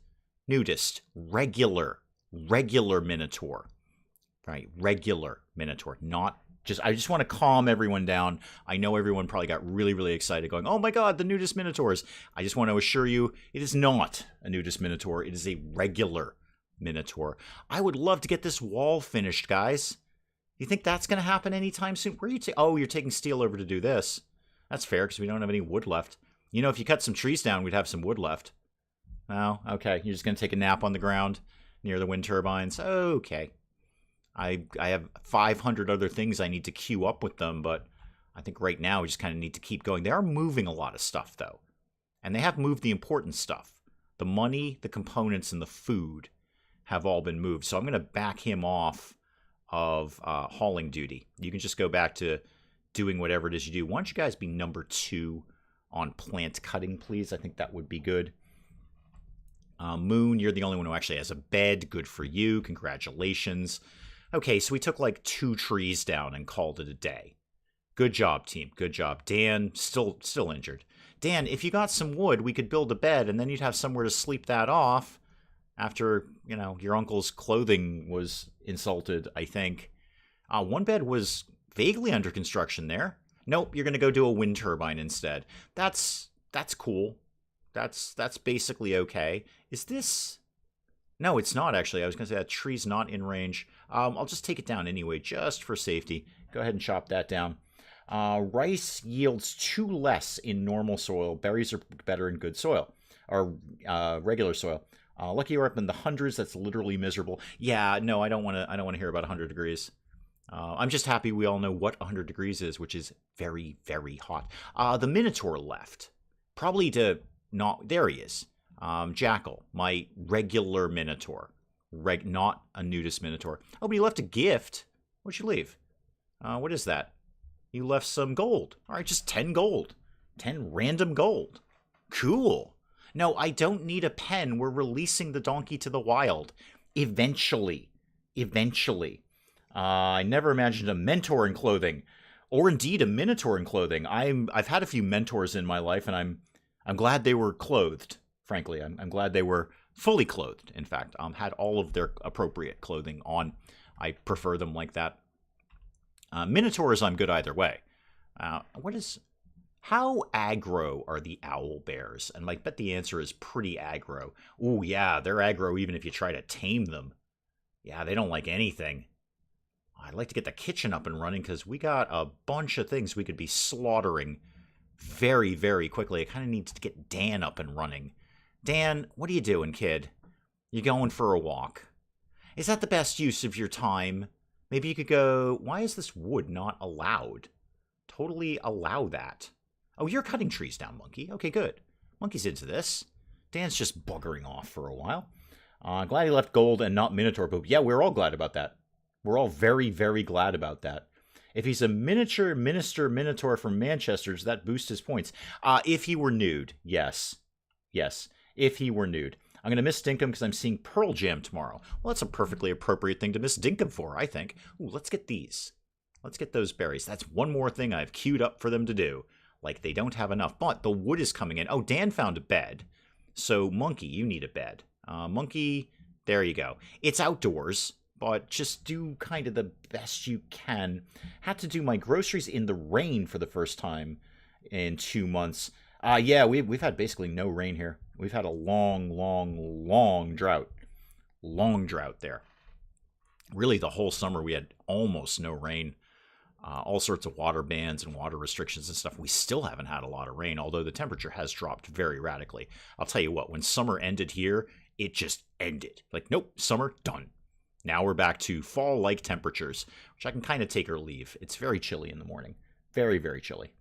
nudist, regular Minotaur. Right, regular Minotaur, not just... I just want to calm everyone down. I know everyone probably got really, really excited going, oh my god, the nudist Minotaurs. I just want to assure you, it is not a nudist Minotaur. It is a regular Minotaur. I would love to get this wall finished, guys. You think that's going to happen anytime soon? Where are you oh, you're taking steel over to do this. That's fair, because we don't have any wood left. You know, if you cut some trees down, we'd have some wood left. No? Okay, you're just going to take a nap on the ground near the wind turbines. Okay. I have 500 other things I need to queue up with them, but I think right now we just kind of need to keep going. They are moving a lot of stuff, though. And they have moved the important stuff. The money, the components, and the food have all been moved. So I'm going to back him off of hauling duty. You can just go back to doing whatever it is you do. Why don't you guys be number 2 on plant cutting, please? I think that would be good. Moon, you're the only one who actually has a bed. Good for you. Congratulations. Okay, so we took like 2 trees down and called it a day. Good job, team. Good job. Dan, still injured. Dan, if you got some wood, we could build a bed, and then you'd have somewhere to sleep that off after, you know, your uncle's clothing was insulted, I think. One bed was vaguely under construction there. Nope, you're going to go do a wind turbine instead. That's cool. That's basically okay. Is this... No, it's not, actually. I was going to say that tree's not in range. I'll just take it down anyway, just for safety. Go ahead and chop that down. Rice yields 2 less in normal soil. Berries are better in good soil, or regular soil. Lucky you're up in the hundreds. That's literally miserable. Yeah, no, I don't want to hear about 100 degrees. I'm just happy we all know what 100 degrees is, which is very, very hot. The Minotaur left. Probably to not... There he is. Jackal, my regular Minotaur. Not a nudist Minotaur. Oh, but he left a gift. What'd you leave? What is that? You left some gold. All right, just 10 gold. 10 random gold. Cool. No, I don't need a pen. We're releasing the donkey to the wild. Eventually. Eventually. I never imagined a mentor in clothing. Or indeed a Minotaur in clothing. I've had a few mentors in my life, and I'm glad they were clothed. Frankly, I'm glad they were fully clothed, in fact. Had all of their appropriate clothing on. I prefer them like that. Minotaurs, I'm good either way. How aggro are the owl bears? And I bet the answer is pretty aggro. Ooh, yeah, they're aggro even if you try to tame them. Yeah, they don't like anything. I'd like to get the kitchen up and running because we got a bunch of things we could be slaughtering very, very quickly. I kind of need to get Dan up and running. Dan, what are you doing, kid? You going for a walk? Is that the best use of your time? Maybe you could go, why is this wood not allowed? Totally allow that. Oh, you're cutting trees down, Monkey. Okay, good. Monkey's into this. Dan's just buggering off for a while. Glad he left gold and not Minotaur poop. Yeah, we're all glad about that. We're all very, very glad about that. If he's a miniature minister Minotaur from Manchester, does that boost his points? If he were nude, yes. Yes, if he were nude. I'm going to miss Dinkum because I'm seeing Pearl Jam tomorrow. Well, that's a perfectly appropriate thing to miss Dinkum for, I think. Ooh, let's get these. Let's get those berries. That's one more thing I've queued up for them to do. Like, they don't have enough. But the wood is coming in. Oh, Dan found a bed. So, Monkey, you need a bed. Monkey, there you go. It's outdoors, but just do kind of the best you can. Had to do my groceries in the rain for the first time in 2 months. Yeah, we've had basically no rain here. We've had a long drought. Long drought there. Really, the whole summer we had almost no rain. All sorts of water bans and water restrictions and stuff. We still haven't had a lot of rain, although the temperature has dropped very radically. I'll tell you what, when summer ended here, it just ended. Like, nope, summer, done. Now we're back to fall-like temperatures, which I can kind of take or leave. It's very chilly in the morning. Very, very chilly.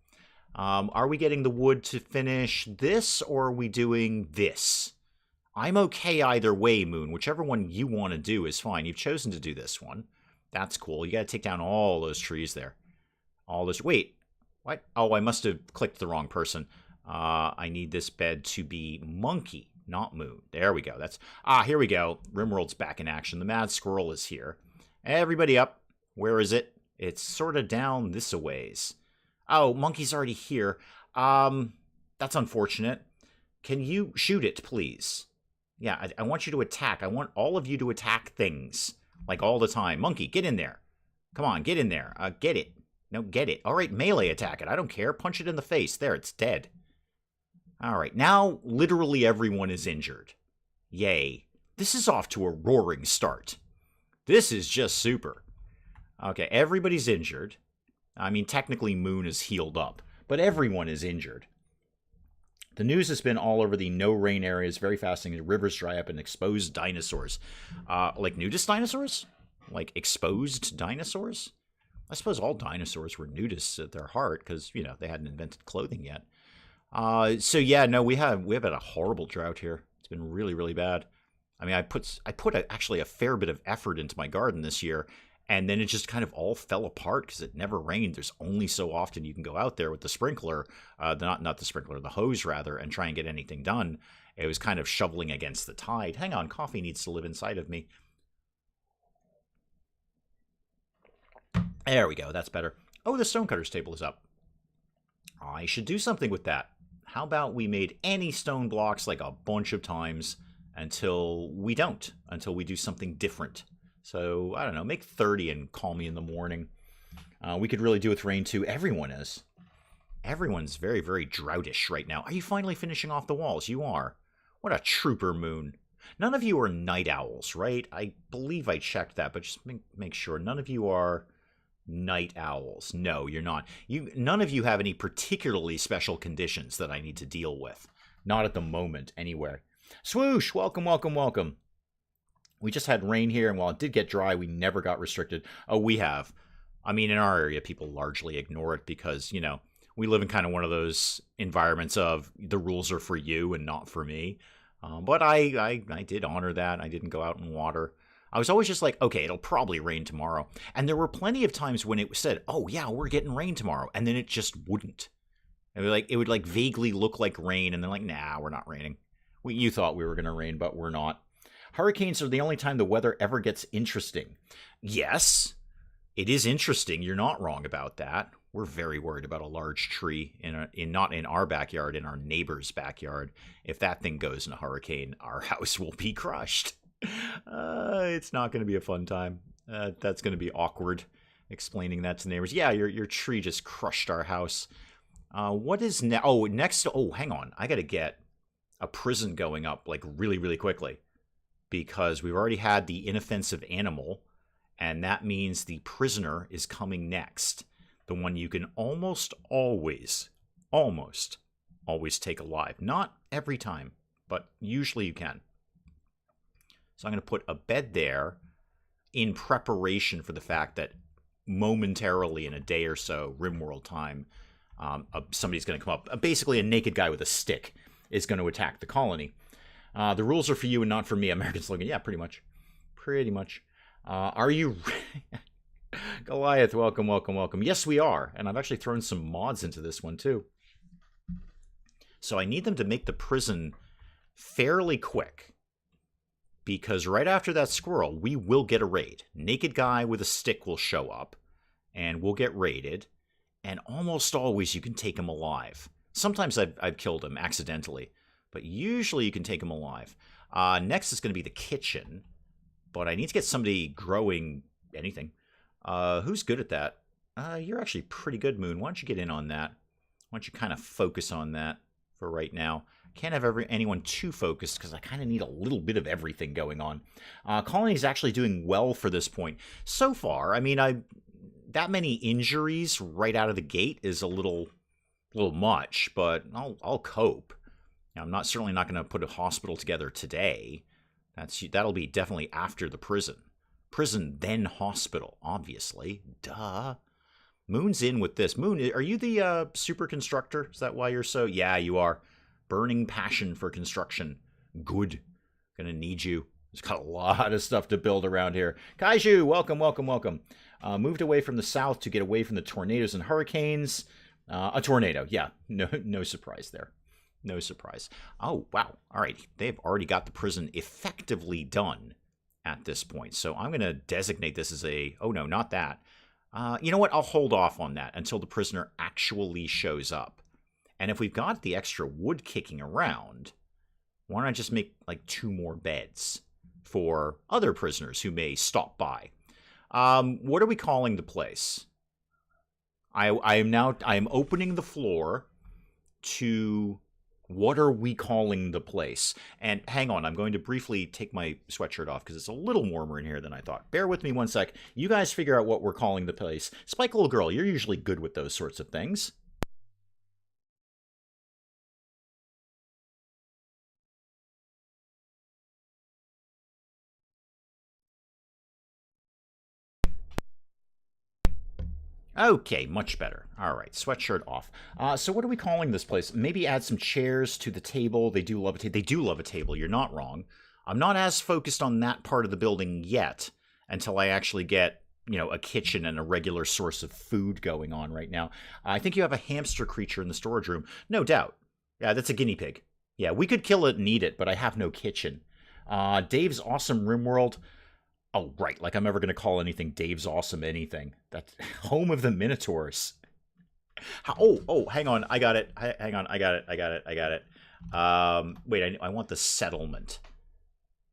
Are we getting the wood to finish this, or are we doing this? I'm okay either way, Moon. Whichever one you want to do is fine. You've chosen to do this one. That's cool. You got to take down all those trees there. All those... Wait. What? Oh, I must have clicked the wrong person. I need this bed to be Monkey, not Moon. There we go. That's... here we go. RimWorld's back in action. The Mad Squirrel is here. Everybody up. Where is it? It's sort of down this a ways. Oh, Monkey's already here. That's unfortunate. Can you shoot it, please? Yeah, I want you to attack. I want all of you to attack things. Like all the time. Monkey, get in there. Come on, get in there. Get it. No, get it. All right, melee attack it. I don't care. Punch it in the face. There, it's dead. All right, now literally everyone is injured. Yay. This is off to a roaring start. This is just super. Okay, everybody's injured. I mean, technically Moon is healed up, but everyone is injured. The news has been all over the no-rain areas, very fascinating. Rivers dry up and exposed dinosaurs. Like nudist dinosaurs? Like exposed dinosaurs? I suppose all dinosaurs were nudists at their heart because, you know, they hadn't invented clothing yet. So yeah, no, we have had a horrible drought here. It's been really, really bad. I mean, I put actually a fair bit of effort into my garden this year, and then it just kind of all fell apart because it never rained. There's only so often you can go out there with the sprinkler, not the sprinkler, the hose rather, and try and get anything done. It was kind of shoveling against the tide. Hang on, coffee needs to live inside of me. There we go, that's better. Oh, the stonecutter's table is up. I should do something with that. How about we made any stone blocks like a bunch of times until we don't, until we do something different. So, I don't know, make 30 and call me in the morning. We could really do with rain, too. Everyone is. Everyone's very, very droutish right now. Are you finally finishing off the walls? You are. What a trooper, Moon. None of you are night owls, right? I believe I checked that, but just make sure. None of you are night owls. No, you're not. None of you have any particularly special conditions that I need to deal with. Not at the moment, anywhere. Swoosh! Welcome, welcome, welcome. We just had rain here, and while it did get dry, we never got restricted. Oh, we have. I mean, in our area, people largely ignore it because, you know, we live in kind of one of those environments of the rules are for you and not for me. But I did honor that. I didn't go out and water. I was always just like, okay, it'll probably rain tomorrow. And there were plenty of times when it said, oh, yeah, we're getting rain tomorrow. And then it just wouldn't. It would like vaguely look like rain, and then like, nah, we're not raining. You thought we were going to rain, but we're not. Hurricanes are the only time the weather ever gets interesting. Yes, it is interesting. You're not wrong about that. We're very worried about a large tree not in our backyard, in our neighbor's backyard. If that thing goes in a hurricane, our house will be crushed. It's not going to be a fun time. That's going to be awkward. Explaining that to neighbors. Yeah, your tree just crushed our house. What is now? Oh, next. Oh, hang on. I got to get a prison going up like really, really quickly because we've already had the inoffensive animal, and that means the prisoner is coming next. The one you can almost always take alive. Not every time, but usually you can. So I'm going to put a bed there in preparation for the fact that momentarily in a day or so, RimWorld time, somebody's going to come up. Basically, a naked guy with a stick is going to attack the colony. The rules are for you and not for me. American slogan. Yeah, pretty much. Pretty much. Are you... Goliath, welcome, welcome, welcome. Yes, we are. And I've actually thrown some mods into this one, too. So I need them to make the prison fairly quick. Because right after that squirrel, we will get a raid. Naked guy with a stick will show up. And we'll get raided. And almost always you can take him alive. Sometimes I've killed him accidentally. But usually you can take him alive. Next is going to be the kitchen. But I need to get somebody growing anything. Who's good at that? You're actually pretty good, Moon. Why don't you get in on that? Why don't you kind of focus on that for right now? Can't have anyone too focused because I kind of need a little bit of everything going on. Colony is actually doing well for this point. So far, I mean, that many injuries right out of the gate is a little much, but I'll cope. I'm certainly not going to put a hospital together today. That'll be definitely after the prison. Prison, then hospital, obviously. Duh. Moon's in with this. Moon, are you the super constructor? Is that why you're so... Yeah, you are. Burning passion for construction. Good. Gonna need you. There's got a lot of stuff to build around here. Kaiju, welcome, welcome, welcome. Moved away from the south to get away from the tornadoes and hurricanes. A tornado, yeah. No surprise there. No surprise. Oh, wow. All right. They've already got the prison effectively done at this point. So I'm going to designate this as a... Oh, no, not that. You know what? I'll hold off on that until the prisoner actually shows up. And if we've got the extra wood kicking around, why don't I just make like 2 more beds for other prisoners who may stop by? What are we calling the place? I am opening the floor to... What are we calling the place? And hang on, I'm going to briefly take my sweatshirt off because it's a little warmer in here than I thought. Bear with me one sec. You guys figure out what we're calling the place. Spike Little Girl, you're usually good with those sorts of things. Okay, much better. All right, sweatshirt off. So what are we calling this place? Maybe add some chairs to the table. They do love a table. They do love a table. You're not wrong. I'm not as focused on that part of the building yet until I actually get, a kitchen and a regular source of food going on right now. I think you have a hamster creature in the storage room. No doubt. Yeah, that's a guinea pig. Yeah, we could kill it and eat it, but I have no kitchen. Dave's Awesome RimWorld. Oh, right. Like I'm ever going to call anything Dave's Awesome anything. That's home of the Minotaurs. Oh, hang on. I got it. Hang on. I got it. Wait, I want the settlement.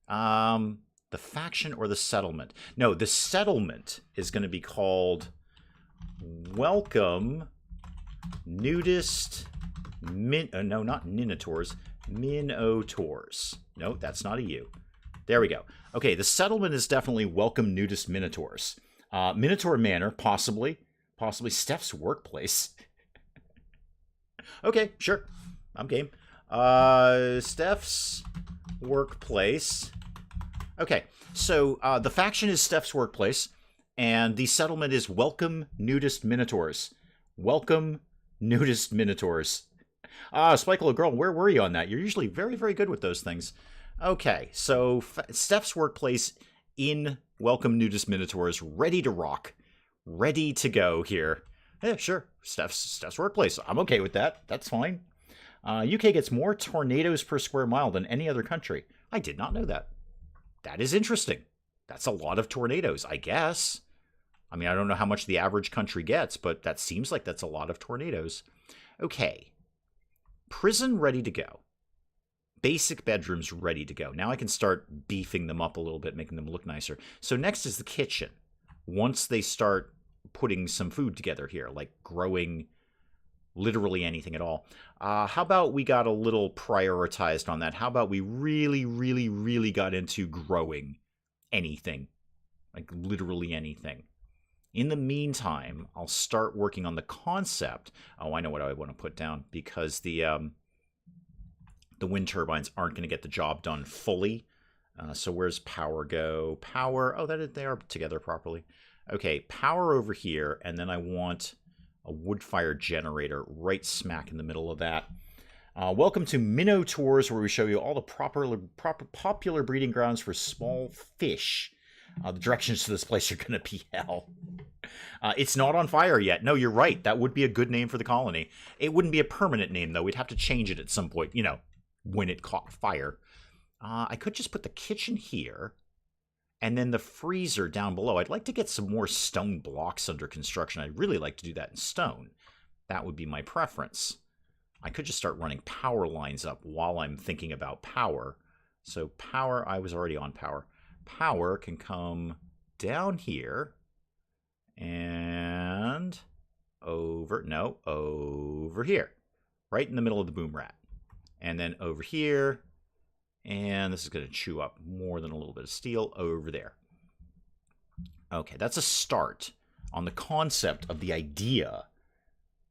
The faction or the settlement? No, the settlement is going to be called Welcome Nudist no, not Minotaurs. Minotaurs. No, that's not a U. There we go. Okay, the settlement is definitely Welcome Nudist Minotaurs. Minotaur Manor, possibly. Possibly Steph's workplace. Okay, sure. I'm game. Steph's workplace. Okay, so the faction is Steph's workplace, and the settlement is Welcome Nudist Minotaurs. Welcome Nudist Minotaurs. Spike Little Girl, where were you on that? You're usually very, very good with those things. Okay, so Steph's workplace in Welcome Nudist Minotaurs, ready to rock, ready to go here. Yeah, sure, Steph's workplace. I'm okay with that. That's fine. UK gets more tornadoes per square mile than any other country. I did not know that. That is interesting. That's a lot of tornadoes, I guess. I mean, I don't know how much the average country gets, but that seems like that's a lot of tornadoes. Okay. Prison ready to go. Basic bedrooms ready to go. Now I can start beefing them up a little bit, making them look nicer. So next is the kitchen. Once they start putting some food together here, like growing literally anything at all. How about we got a little prioritized on that? How about we really, really, really got into growing anything, like literally anything? In the meantime, I'll start working on the concept. Oh, I know what I want to put down, because the wind turbines aren't going to get the job done fully. So where's power go? Power, oh, they are together properly. Okay, power over here, and then I want a wood fire generator right smack in the middle of that. Welcome to Minotaurs, where we show you all the popular breeding grounds for small fish. The directions to this place are going to be hell. It's not on fire yet. No, you're right. That would be a good name for the colony. It wouldn't be a permanent name, though. We'd have to change it at some point, you know, when it caught fire. I could just put the kitchen here, and then the freezer down below. I'd like to get some more stone blocks under construction. I'd really like to do that in stone. That would be my preference. I could just start running power lines up while I'm thinking about power. So power, I was already on power. Power can come down here and over here. Right in the middle of the boom rat. And then over here. And this is going to chew up more than a little bit of steel over there. Okay, that's a start on the concept of the idea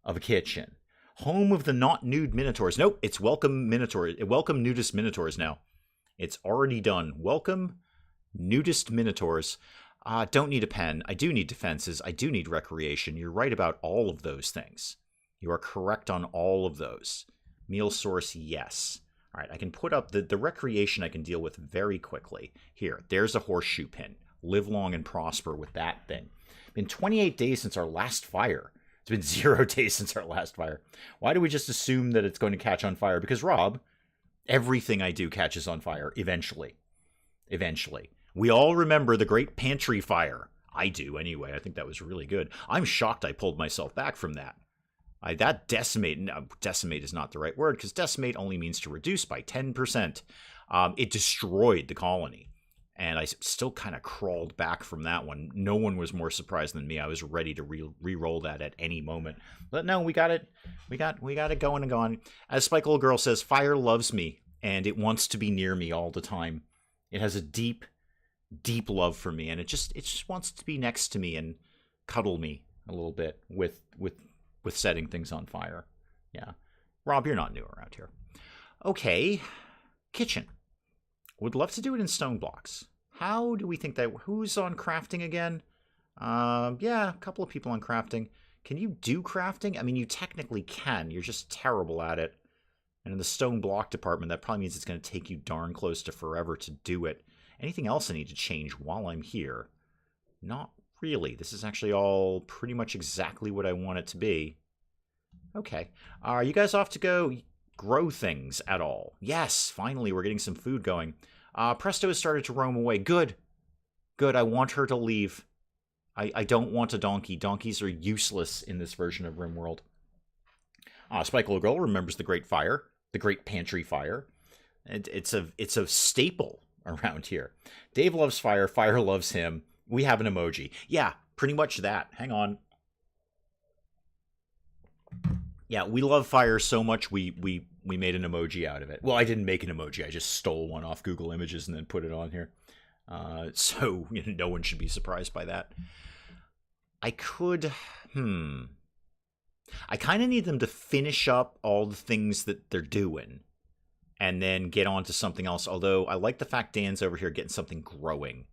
of a kitchen. Home of the not nude minotaurs. Nope, it's welcome minotaurs. Welcome nudist minotaurs now. It's already done. Welcome nudist minotaurs. Don't need a pen. I do need defenses. I do need recreation. You're right about all of those things. You are correct on all of those. Meal source, yes. All right, I can put up the recreation I can deal with very quickly. Here, there's a horseshoe pin. Live long and prosper with that thing. Been 28 days since our last fire. It's been 0 days since our last fire. Why do we just assume that it's going to catch on fire? Because, Rob, everything I do catches on fire eventually. Eventually. We all remember the Great Pantry Fire. I do, anyway. I think that was really good. I'm shocked I pulled myself back from that. That decimate, no, decimate is not the right word, because decimate only means to reduce by 10%. It destroyed the colony, and I still kind of crawled back from that one. No one was more surprised than me. I was ready to re-roll that at any moment. But no, we got it. We got it going and going. As Spike Little Girl says, fire loves me, and it wants to be near me all the time. It has a deep, deep love for me, and it just wants to be next to me and cuddle me a little bit with setting things on fire. Yeah. Rob, you're not new around here. Okay. Kitchen. Would love to do it in stone blocks. How do we think that... Who's on crafting again? Yeah, a couple of people on crafting. Can you do crafting? I mean, you technically can. You're just terrible at it. And in the stone block department, that probably means it's going to take you darn close to forever to do it. Anything else I need to change while I'm here? Not really. This is actually all pretty much exactly what I want it to be. Okay. Are you guys off to go grow things at all? Yes, finally we're getting some food going. Presto has started to roam away. Good. Good. I want her to leave. I don't want a donkey. Donkeys are useless in this version of RimWorld. Spike Little Girl remembers the Great Fire, the Great Pantry Fire. It's a staple around here. Dave loves fire. Fire loves him. We have an emoji. Yeah, pretty much that. Hang on. Yeah, we love fire so much we made an emoji out of it. Well, I didn't make an emoji. I just stole one off Google Images and then put it on here. So you know, no one should be surprised by that. I could... I kind of need them to finish up all the things that they're doing and then get on to something else. Although I like the fact Dan's over here getting something growing.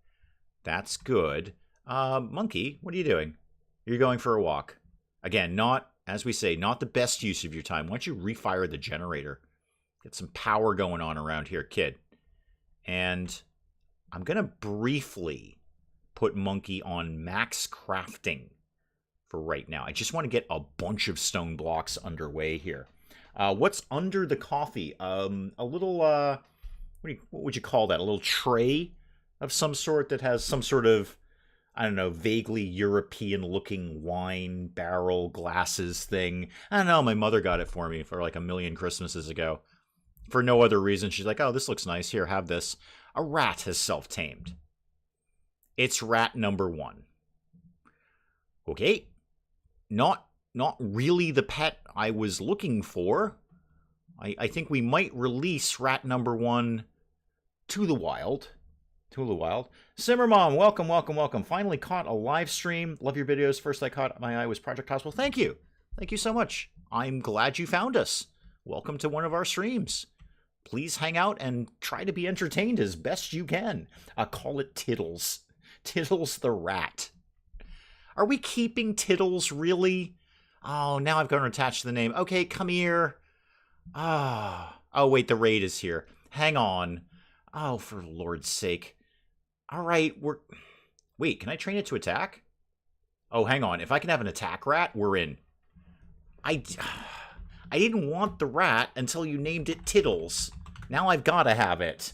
That's good. Monkey, what are you doing? You're going for a walk. Again, not, as we say, not the best use of your time. Why don't you refire the generator? Get some power going on around here, kid. And I'm going to briefly put Monkey on max crafting for right now. I just want to get a bunch of stone blocks underway here. What's under the coffee? A little, what would you call that? A little tray of some sort that has some sort of, I don't know, vaguely European-looking wine barrel glasses thing. I don't know, my mother got it for me for like 1,000,000 Christmases ago. For no other reason. She's like, oh, this looks nice. Here, have this. A rat has self-tamed. It's rat number 1. Okay. Not really the pet I was looking for. I think we might release rat number 1 to the wild. To the wild. Simmermom, welcome, welcome, welcome. Finally caught a live stream. Love your videos. First I caught my eye was Project Hospital. Thank you. Thank you so much. I'm glad you found us. Welcome to one of our streams. Please hang out and try to be entertained as best you can. Call it Tiddles. Tiddles the rat. Are we keeping Tiddles, really? Oh, now I've got to attach the name. Okay, come here. Ah. Oh, wait, the raid is here. Hang on. Oh, for the Lord's sake. All right, Wait, can I train it to attack? Oh, hang on. If I can have an attack rat, we're in. I didn't want the rat until you named it Tiddles. Now I've got to have it.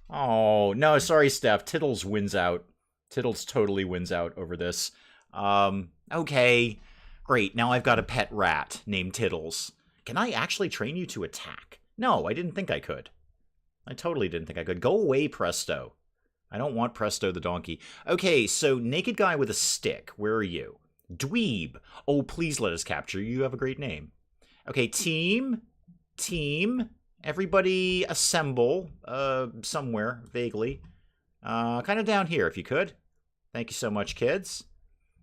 Oh, no, sorry, Steph. Tiddles wins out. Tiddles totally wins out over this. Okay. Great, now I've got a pet rat named Tiddles. Can I actually train you to attack? No, I didn't think I could. I totally didn't think I could. Go away, Presto. I don't want Presto the donkey. Okay, so naked guy with a stick. Where are you? Dweeb. Oh, please let us capture you. You have a great name. Okay, team. Team. Everybody assemble. Somewhere, vaguely. Kind of down here, if you could. Thank you so much, kids.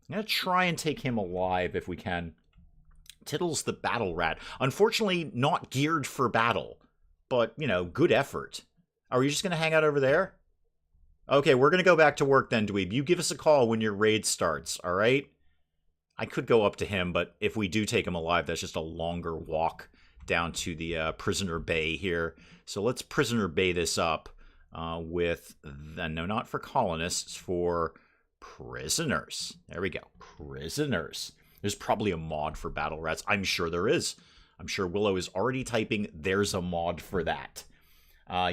I'm going to try and take him alive if we can. Tiddles the battle rat. Unfortunately, not geared for battle. But, you know, good effort. Are you just going to hang out over there? Okay, we're going to go back to work then, Dweeb. You give us a call when your raid starts, all right? I could go up to him, but if we do take him alive, that's just a longer walk down to the prisoner bay here. So let's prisoner bay this up with, no, not for colonists, for prisoners. There we go. Prisoners. There's probably a mod for battle rats. I'm sure there is. I'm sure Willow is already typing, there's a mod for that.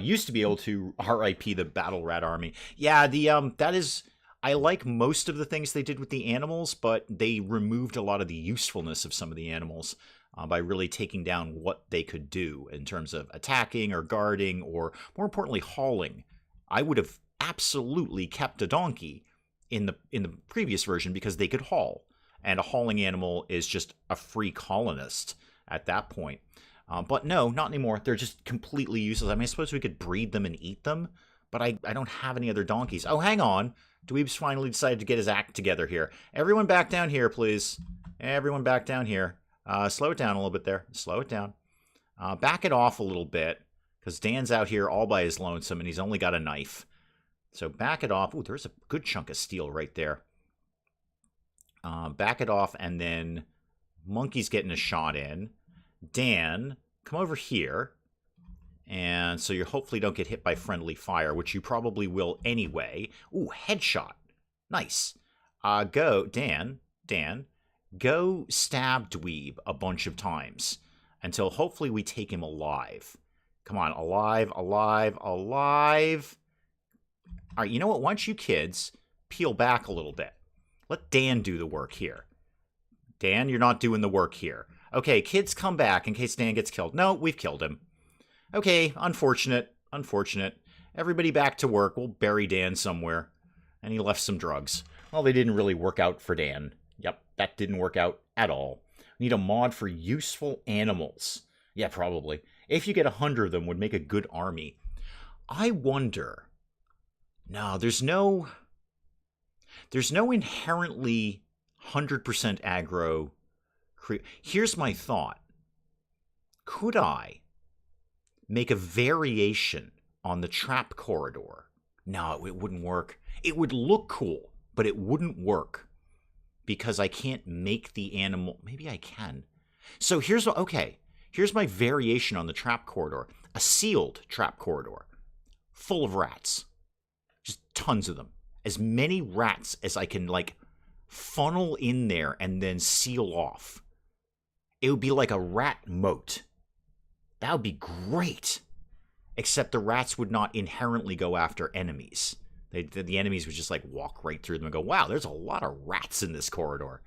Used to be able to RIP the battle rat army. Yeah, that is... I like most of the things they did with the animals, but they removed a lot of the usefulness of some of the animals by really taking down what they could do in terms of attacking or guarding or, more importantly, hauling. I would have absolutely kept a donkey in the previous version because they could haul. And a hauling animal is just a free colonist at that point. But no, not anymore. They're just completely useless. I mean, I suppose we could breed them and eat them, but I don't have any other donkeys. Oh, hang on. Dweeb's finally decided to get his act together here. Everyone back down here, please. Everyone back down here. Slow it down a little bit there. Slow it down. Back it off a little bit, because Dan's out here all by his lonesome, and he's only got a knife. So back it off. Ooh, there's a good chunk of steel right there. Back it off, and then Monkey's getting a shot in. Dan, come over here. And so you hopefully don't get hit by friendly fire, which you probably will anyway. Ooh, headshot. Nice. Go, Dan, go stab Dweeb a bunch of times until hopefully we take him alive. Come on, alive, alive, alive. All right, you know what? Why don't you kids peel back a little bit? Let Dan do the work here. Dan, you're not doing the work here. Okay, kids, come back in case Dan gets killed. No, we've killed him. Okay, unfortunate, unfortunate. Everybody back to work. We'll bury Dan somewhere. And he left some drugs. Well, they didn't really work out for Dan. Yep, that didn't work out at all. We need a mod for useful animals. Yeah, probably. If you get 100 of them, would make a good army. I wonder... No, there's no inherently 100% aggro. Here's my thought. Could I make a variation on the trap corridor? No, it wouldn't work. It would look cool, but it wouldn't work because I can't make the animal. Maybe I can. So here's my variation on the trap corridor. A sealed trap corridor full of rats. Just tons of them. As many rats as I can, like, funnel in there and then seal off. It would be like a rat moat. That would be great. Except the rats would not inherently go after enemies. The enemies would just, like, walk right through them and go, wow, there's a lot of rats in this corridor.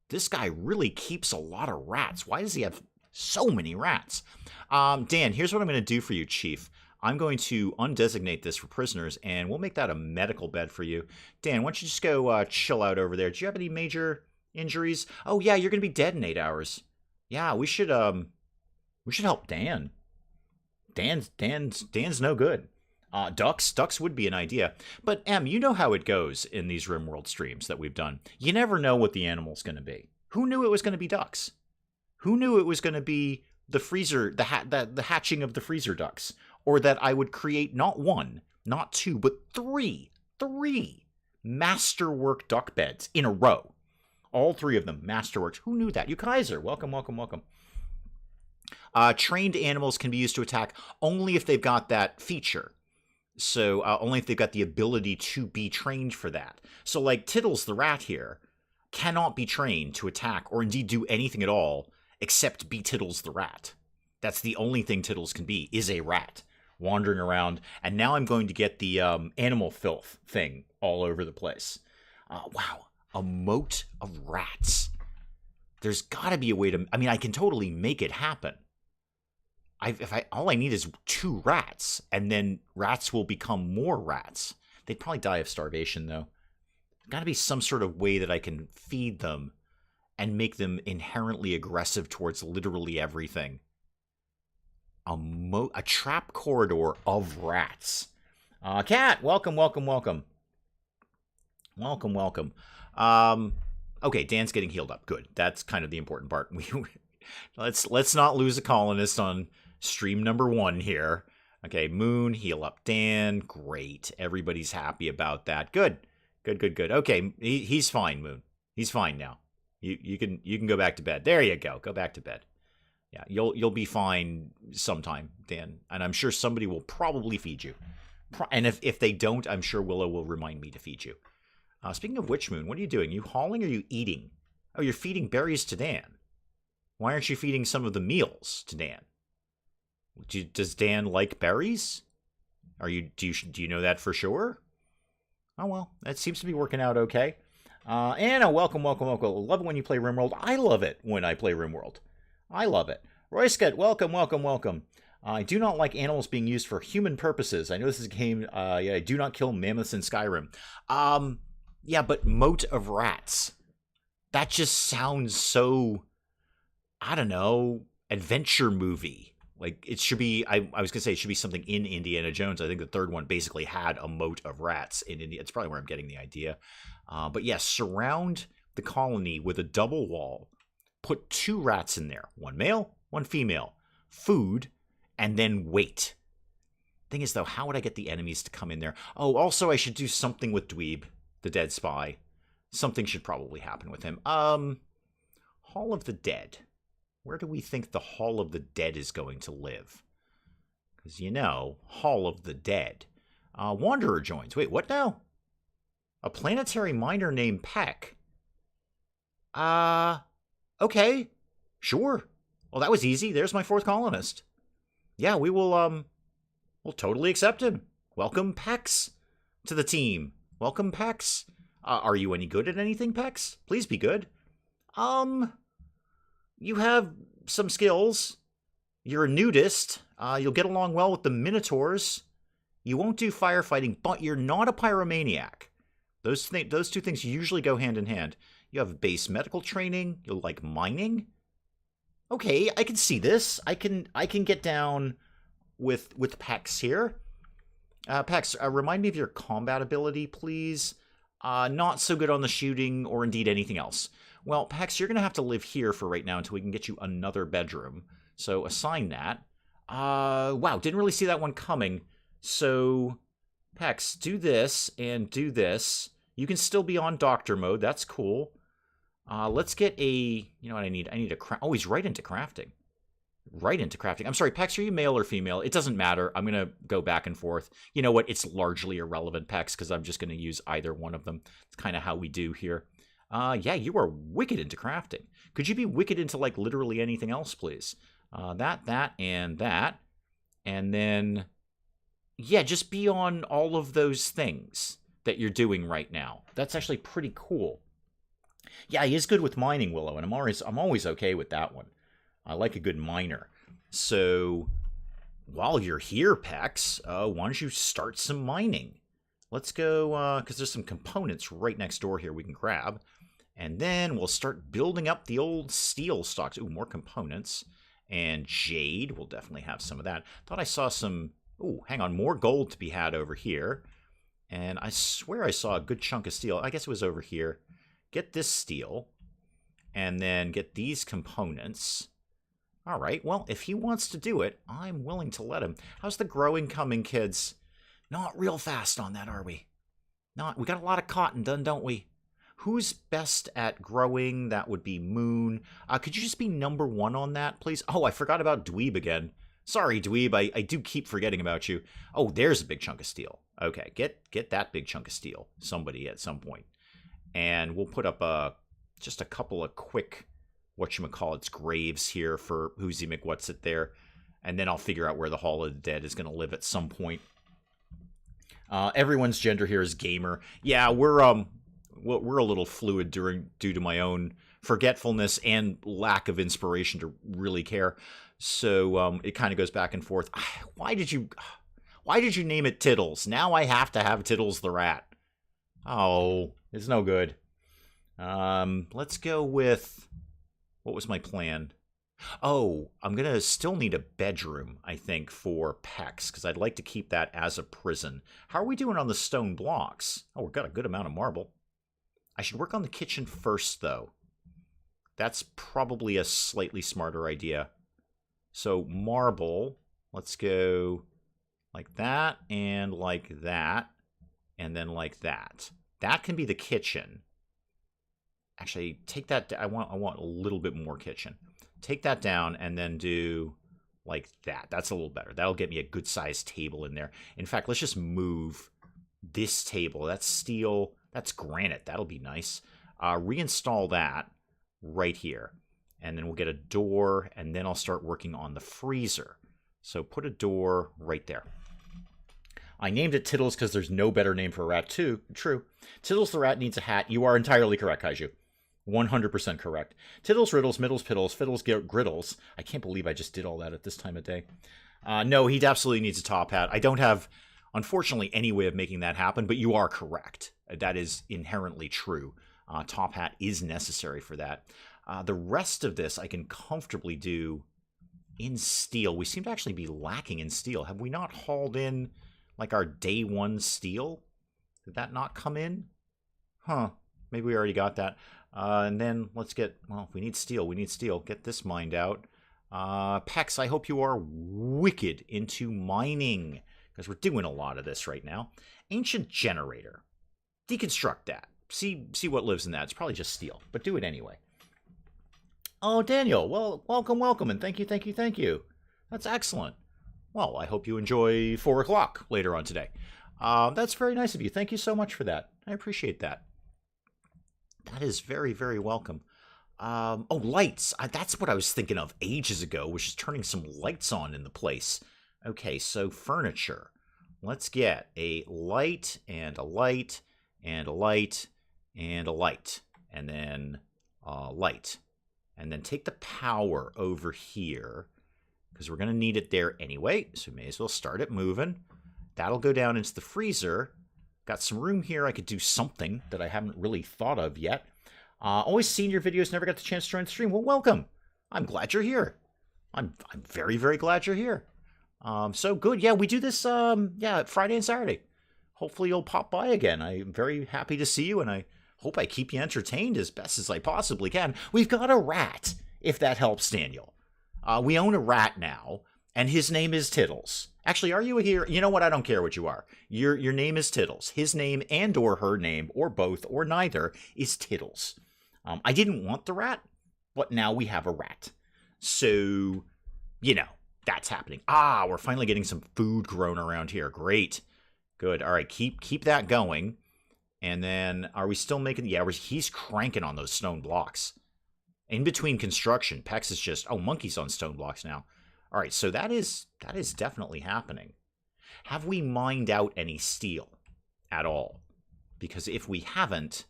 This guy really keeps a lot of rats. Why does he have so many rats? Dan, here's what I'm going to do for you, Chief. I'm going to undesignate this for prisoners, and we'll make that a medical bed for you. Dan, why don't you just go chill out over there? Do you have any major injuries. Oh yeah, you're gonna be dead in 8 hours. Yeah, we should help Dan. Dan's no good. Ducks would be an idea. But Em, you know how it goes in these RimWorld streams that we've done. You never know what the animal's going to be. Who knew it was going to be ducks? Who knew it was going to be the hatching of the freezer ducks, or that I would create not one, not two, but three masterwork duck beds in a row. All three of them masterworks. Who knew that? You Kaiser, welcome. Trained animals can be used to attack only if they've got that feature. So only if they've got the ability to be trained for that. So like Tittles the rat here cannot be trained to attack or indeed do anything at all except be Tittles the rat. That's the only thing Tittles can be, is a rat wandering around. And now I'm going to get the animal filth thing all over the place. Wow, a moat of rats. There's got to be a way to... I mean, I can totally make it happen. All I need is 2 rats, and then rats will become more rats. They'd probably die of starvation, though. Got to be some sort of way that I can feed them and make them inherently aggressive towards literally everything. A trap corridor of rats. Cat, welcome. Okay, Dan's getting healed up. Good. That's kind of the important part. Let's not lose a colonist on stream number 1 here. Okay, Moon, heal up Dan. Great. Everybody's happy about that. Good. Okay, he's fine, Moon. He's fine now. You can go back to bed. There you go. Go back to bed. Yeah, you'll be fine sometime, Dan. And I'm sure somebody will probably feed you. And if they don't, I'm sure Willow will remind me to feed you. Speaking of which, Moon, what are you doing? You hauling or are you eating? Oh, you're feeding berries to Dan. Why aren't you feeding some of the meals to Dan? Does Dan like berries? Do you know that for sure? Oh well, that seems to be working out okay. Anna, welcome. Love it when you play RimWorld. I love it when I play RimWorld. I love it. Roysket, welcome. I do not like animals being used for human purposes. I know this is a game. I do not kill mammoths in Skyrim. Yeah, but moat of rats. That just sounds so, I don't know, adventure movie. Like, it should be, I was going to say it should be something in Indiana Jones. I think the third one basically had a moat of rats in India. It's probably where I'm getting the idea. But yes, surround the colony with a double wall. Put 2 rats in there. 1 male, 1 female. Food, and then wait. Thing is, though, how would I get the enemies to come in there? Oh, also, I should do something with Dweeb, the dead spy. Something should probably happen with him. Hall of the Dead. Where do we think the Hall of the Dead is going to live? Because, you know, Hall of the Dead. Wanderer joins. Wait, what now? A planetary miner named Peck. Okay. Sure. Well, that was easy. There's my 4th colonist. Yeah, we'll totally accept him. Welcome, Pex, to the team. Welcome, Pex. Are you any good at anything, Pex? Please be good. You have some skills. You're a nudist. You'll get along well with the Minotaurs. You won't do firefighting, but you're not a pyromaniac. Those 2 things usually go hand in hand. You have base medical training. You'll like mining. Okay, I can see this. I can get down with Pex here. Pex, remind me of your combat ability, please. Not so good on the shooting or indeed anything else. Well, Pex, you're going to have to live here for right now until we can get you another bedroom. So assign that. Wow, didn't really see that one coming. So, Pex, do this and do this. You can still be on doctor mode. That's cool. Let's get a... You know what I need? I need a... Oh, he's right into crafting. Right into crafting. I'm sorry, Pex, are you male or female? It doesn't matter. I'm going to go back and forth. You know what? It's largely irrelevant, Pex, because I'm just going to use either one of them. It's kind of how we do here. Yeah, you are wicked into crafting. Could you be wicked into, like, literally anything else, please? That, and that. And then, yeah, just be on all of those things that you're doing right now. That's actually pretty cool. Yeah, he is good with mining, Willow, and I'm always okay with that one. I like a good miner. So, while you're here, Pex, why don't you start some mining? Let's go, because there's some components right next door here we can grab. And then we'll start building up the old steel stocks. Ooh, more components. And jade, we'll definitely have some of that. Thought I saw some... Ooh, hang on, more gold to be had over here. And I swear I saw a good chunk of steel. I guess it was over here. Get this steel. And then get these components. All right, well, if he wants to do it, I'm willing to let him. How's the growing coming, kids? Not real fast on that, are we? Not. We got a lot of cotton done, don't we? Who's best at growing? That would be Moon. Could you just be number 1 on that, please? Oh, I forgot about Dweeb again. Sorry, Dweeb. I do keep forgetting about you. Oh, there's a big chunk of steel. Okay, get that big chunk of steel. Somebody at some point. And we'll put up just a couple of quick, whatchamacallits, graves here for Whoozy McWhatsit there. And then I'll figure out where the Hall of the Dead is going to live at some point. Everyone's gender here is gamer. Yeah, we're a little fluid due to my own forgetfulness and lack of inspiration to really care. So it kind of goes back and forth. Why did you name it Tiddles? Now I have to have Tiddles the rat. Oh, it's no good. Let's go with... What was my plan? Oh, I'm going to still need a bedroom, I think, for Pex, because I'd like to keep that as a prison. How are we doing on the stone blocks? Oh, we've got a good amount of marble. I should work on the kitchen first, though. That's probably a slightly smarter idea. So, marble, let's go like that, and like that, and then like that. That can be the kitchen. Actually, take that. I want a little bit more kitchen. Take that down and then do like that. That's a little better. That'll get me a good-sized table in there. In fact, let's just move this table. That's steel. That's granite. That'll be nice. Reinstall that right here. And then we'll get a door, and then I'll start working on the freezer. So put a door right there. I named it Tiddles because there's no better name for a rat, too. True. Tiddles the rat needs a hat. You are entirely correct, Kaiju. 100% correct. Tiddles, riddles, middles, piddles, fiddles, griddles. I can't believe I just did all that at this time of day. No, he absolutely needs a top hat. I don't have, unfortunately, any way of making that happen, but you are correct. That is inherently true. Top hat is necessary for that. The rest of this I can comfortably do in steel. We seem to actually be lacking in steel. Have we not hauled in, like, our day 1 steel? Did that not come in? Huh. Maybe we already got that. And then let's get, well, if we need steel, we need steel. Get this mined out. Pex, I hope you are wicked into mining, because we're doing a lot of this right now. Ancient generator. Deconstruct that. See what lives in that. It's probably just steel, but do it anyway. Oh, Daniel, well, welcome, and thank you. That's excellent. Well, I hope you enjoy 4 o'clock later on today. That's very nice of you. Thank you so much for that. I appreciate that. That is very, very welcome. Oh, lights. That's what I was thinking of ages ago, was just turning some lights on in the place. Okay, so furniture. Let's get a light, and a light, and a light, and a light. And then light. And then take the power over here, because we're going to need it there anyway, so we may as well start it moving. That'll go down into the freezer. Got some room here. I could do something that I haven't really thought of yet. Always seen your videos, never got the chance to join the stream. Well, welcome. I'm glad you're here. I'm very, very glad you're here. So good. Yeah, we do this Friday and Saturday. Hopefully you'll pop by again. I'm very happy to see you, and I hope I keep you entertained as best as I possibly can. We've got a rat, if that helps, Daniel. We own a rat now, and his name is Tiddles. Actually, are you here? You know what? I don't care what you are. Your name is Tiddles. His name and or her name, or both, or neither, is Tiddles. I didn't want the rat, but now we have a rat. So, you know, that's happening. We're finally getting some food grown around here. Great. Good. All right, keep that going. And then, are we still making... Yeah, he's cranking on those stone blocks. In between construction, Pex is just... Oh, monkey's on stone blocks now. All right, so that is definitely happening. Have we mined out any steel at all? Because if we haven't,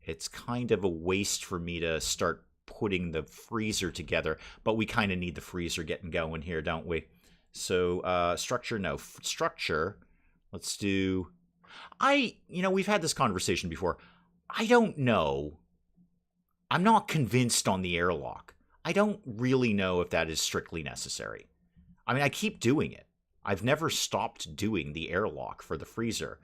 it's kind of a waste for me to start putting the freezer together. But we kind of need the freezer getting going here, don't we? So, structure, no. Structure, let's do... we've had this conversation before. I don't know I'm not convinced on the airlock. I don't really know if that is strictly necessary. I mean, I keep doing it. I've never stopped doing the airlock for the freezer.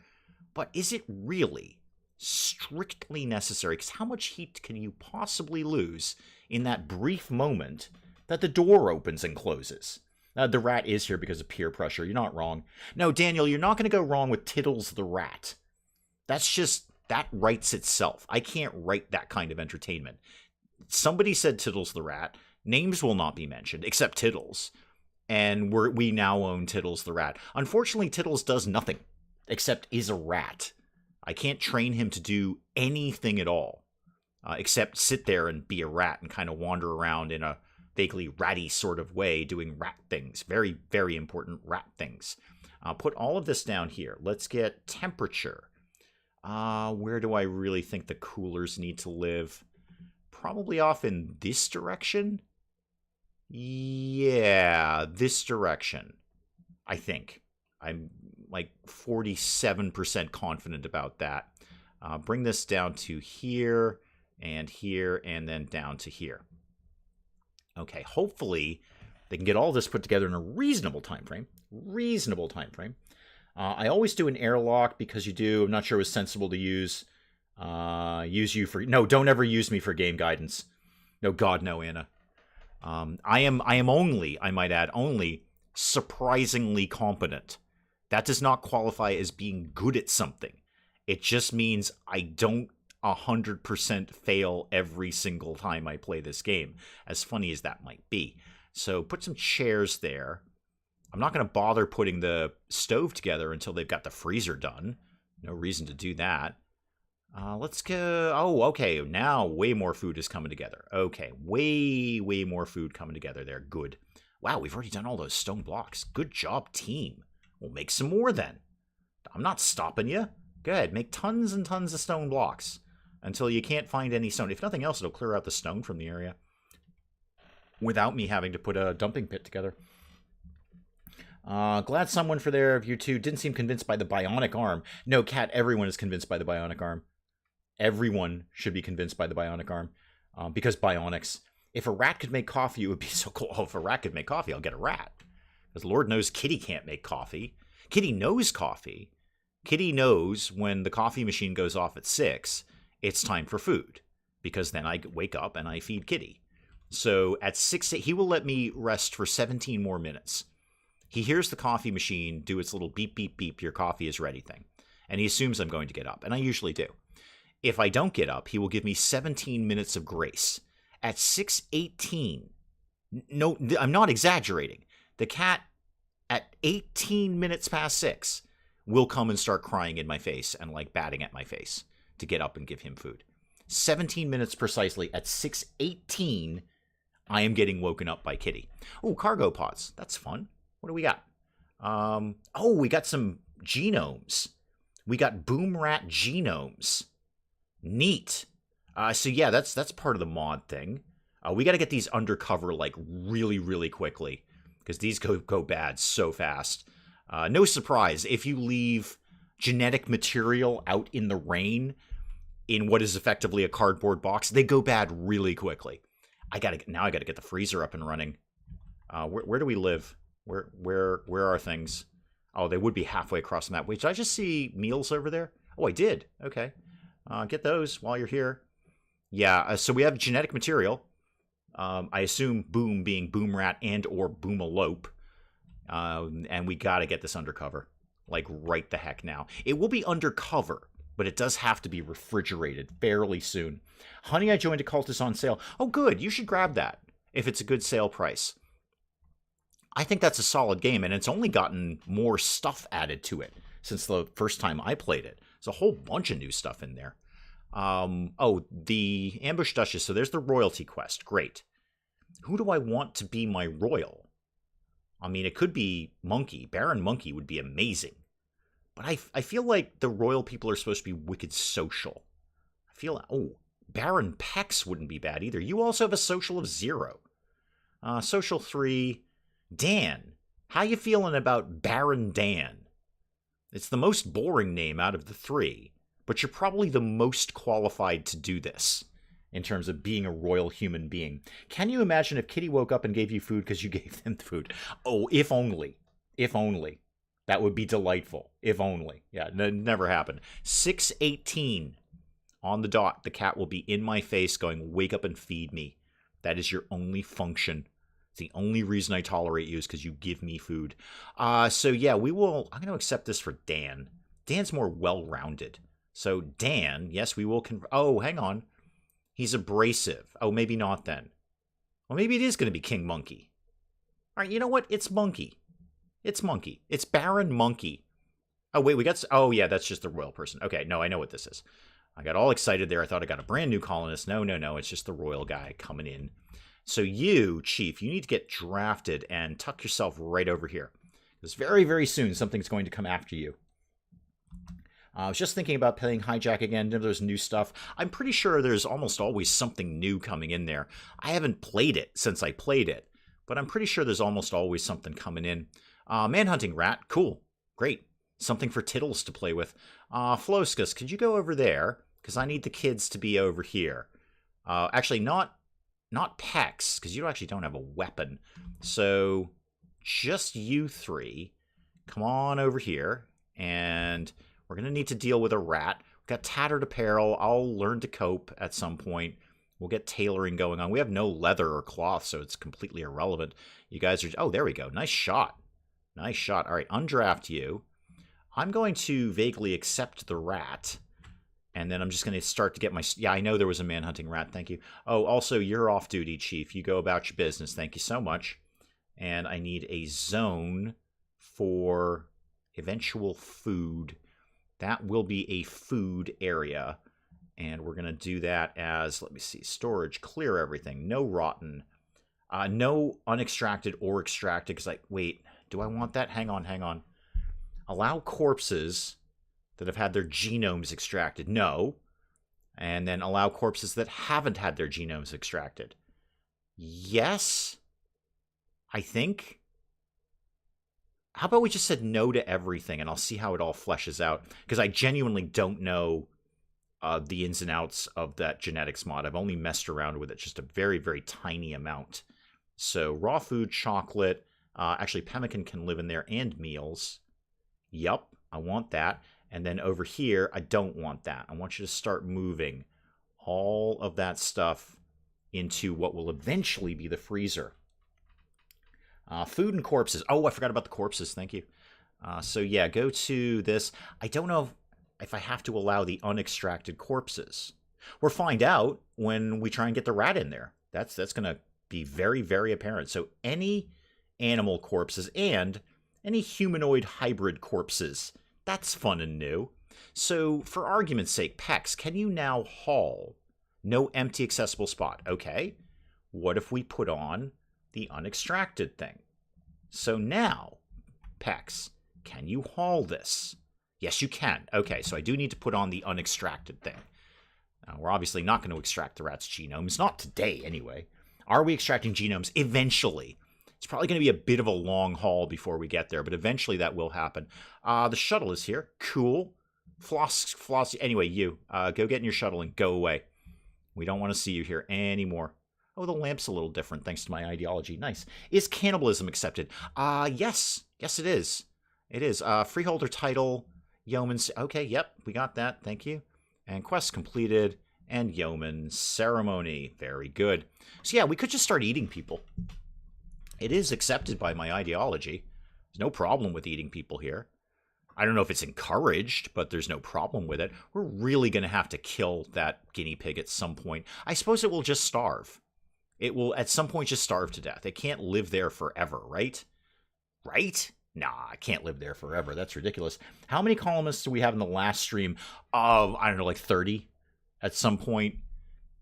But is it really strictly necessary? Because how much heat can you possibly lose in that brief moment that the door opens and closes? The rat is here because of peer pressure. You're not wrong. No, Daniel, you're not going to go wrong with Tiddles the rat. That writes itself. I can't write that kind of entertainment. Somebody said Tiddles the rat. Names will not be mentioned, except Tiddles. And we now own Tiddles the rat. Unfortunately, Tiddles does nothing, except is a rat. I can't train him to do anything at all, except sit there and be a rat and kind of wander around in a vaguely ratty sort of way, doing rat things. Very, very important rat things. Put all of this down here. Let's get temperature. Where do I really think the coolers need to live? Probably off in this direction? Yeah, this direction. I think. I'm like 47% confident about that. Bring this down to here, and then down to here. Okay, hopefully they can get all this put together in a reasonable time frame. I always do an airlock because you do. I'm not sure it was sensible to use you for. No, don't ever use me for game guidance. No, God, no, Anna. I am only, I might add, only surprisingly competent. That does not qualify as being good at something. It just means I don't 100% fail every single time I play this game, as funny as that might be. So put some chairs there. I'm not going to bother putting the stove together until they've got the freezer done. No reason to do that. Let's go. Oh, okay. Now way more food is coming together. Okay. Way more food coming together there. Good. Wow, we've already done all those stone blocks. Good job, team. We'll make some more then. I'm not stopping you. Go ahead. Make tons and tons of stone blocks until you can't find any stone. If nothing else, it'll clear out the stone from the area without me having to put a dumping pit together. Glad someone for their view too didn't seem convinced by the bionic arm. No, Kat, everyone is convinced by the bionic arm. Everyone should be convinced by the bionic arm. Because bionics. If a rat could make coffee, it would be so cool. Oh, if a rat could make coffee, I'll get a rat. Because Lord knows Kitty can't make coffee. Kitty knows coffee. Kitty knows when the coffee machine goes off at 6, it's time for food. Because then I wake up and I feed Kitty. So at 6, he will let me rest for 17 more minutes. He hears the coffee machine do its little beep, beep, beep, your coffee is ready thing. And he assumes I'm going to get up. And I usually do. If I don't get up, he will give me 17 minutes of grace. At 6:18, no, I'm not exaggerating. The cat, at 18 minutes past 6, will come and start crying in my face and like batting at my face to get up and give him food. 17 minutes precisely. At 6:18, I am getting woken up by Kitty. Oh, cargo pods. That's fun. What do we got? Oh, we got some genomes. We got boom rat genomes. Neat. So yeah, that's part of the mod thing. We got to get these undercover like really, really quickly because these go bad so fast. No surprise if you leave genetic material out in the rain in what is effectively a cardboard box, they go bad really quickly. I gotta get the freezer up and running. Where do we live? Where are things? Oh, they would be halfway across the map. Wait, did I just see meals over there? Oh, I did. Okay. Get those while you're here. Yeah, so we have genetic material. I assume Boom being Boom Rat and or Boomalope. And we gotta get this undercover. Like, right the heck now. It will be undercover, but it does have to be refrigerated fairly soon. Honey, I Joined a Cult is on sale. Oh, good. You should grab that if it's a good sale price. I think that's a solid game, and it's only gotten more stuff added to it since the first time I played it. There's a whole bunch of new stuff in there. Oh, the Ambush Duchess. So there's the royalty quest. Great. Who do I want to be my royal? I mean, it could be Monkey. Baron Monkey would be amazing. But I feel like the royal people are supposed to be wicked social. I feel... Oh, Baron Pex wouldn't be bad either. You also have a social of 0. Social 3... Dan. How you feeling about Baron Dan? It's the most boring name out of the 3, but you're probably the most qualified to do this. in terms of being a royal human being. Can you imagine if Kitty woke up and gave you food because you gave them food? Oh, if only. If only. That would be delightful. If only. Yeah, never happened. 6:18 on the dot. The cat will be in my face going, wake up and feed me. That is your only function. It's the only reason I tolerate you is because you give me food. So yeah, I'm going to accept this for Dan. Dan's more well-rounded. So Dan, yes, we will oh, hang on. He's abrasive. Oh, maybe not then. Well, maybe it is going to be King Monkey. All right, you know what? It's Monkey. It's Monkey. It's Baron Monkey. Oh, wait, oh, yeah, that's just the royal person. Okay, no, I know what this is. I got all excited there. I thought I got a brand new colonist. No, it's just the royal guy coming in. So you, Chief, you need to get drafted and tuck yourself right over here. Because very, very soon, something's going to come after you. I was just thinking about playing Hijack again. There's new stuff. I'm pretty sure there's almost always something new coming in there. I haven't played it since I played it, but I'm pretty sure there's almost always something coming in. Manhunting Rat, cool, great. Something for Tittles to play with. Floskus, could you go over there? Because I need the kids to be over here. Actually, not Pex, because you actually don't have a weapon. So just you three, come on over here, and we're going to need to deal with a rat. We've got tattered apparel. I'll learn to cope at some point. We'll get tailoring going on. We have no leather or cloth, so it's completely irrelevant. You guys are... Oh, there we go. Nice shot. Nice shot. All right, undraft you. I'm going to vaguely accept the rat, and then I'm just going to start to get my... Yeah, I know there was a manhunting rat. Thank you. Oh, also, you're off duty, Chief. You go about your business. Thank you so much. And I need a zone for eventual food. That will be a food area, and we're going to do that as, let me see, storage, clear everything, no rotten, no unextracted or extracted, because wait, do I want that? Hang on. Allow corpses that have had their genomes extracted, no, and then allow corpses that haven't had their genomes extracted. Yes, I think. How about we just said no to everything, and I'll see how it all fleshes out, because I genuinely don't know the ins and outs of that genetics mod. I've only messed around with it just a very, very tiny amount. So raw food, chocolate, actually pemmican can live in there, and meals. Yup, I want that. And then over here, I don't want that. I want you to start moving all of that stuff into what will eventually be the freezer. Food and corpses. Oh, I forgot about the corpses. Thank you. So yeah, go to this. I don't know if I have to allow the unextracted corpses. We'll find out when we try and get the rat in there. That's going to be very, very apparent. So any animal corpses and any humanoid hybrid corpses. That's fun and new. So for argument's sake, Pex, can you now haul? No empty accessible spot. Okay. What if we put on the unextracted thing? So now, Pex, can you haul this? Yes, you can. Okay, so I do need to put on the unextracted thing. We're obviously not going to extract the rat's genomes. Not today, anyway. Are we extracting genomes? Eventually. It's probably going to be a bit of a long haul before we get there, but eventually that will happen. The shuttle is here. Cool. Floss. Anyway, you. Go get in your shuttle and go away. We don't want to see you here anymore. Oh, the lamp's a little different thanks to my ideology. Nice. Is cannibalism accepted? Yes. Yes, it is. It is. Freeholder title, yeoman's... Okay, yep, we got that. Thank you. And quest completed. And yeoman ceremony. Very good. So yeah, we could just start eating people. It is accepted by my ideology. There's no problem with eating people here. I don't know if it's encouraged, but there's no problem with it. We're really going to have to kill that guinea pig at some point. I suppose it will just starve. It will at some point just starve to death. It can't live there forever, right? Right? Nah, it can't live there forever. That's ridiculous. How many columnists do we have in the last stream? I don't know, like 30 at some point.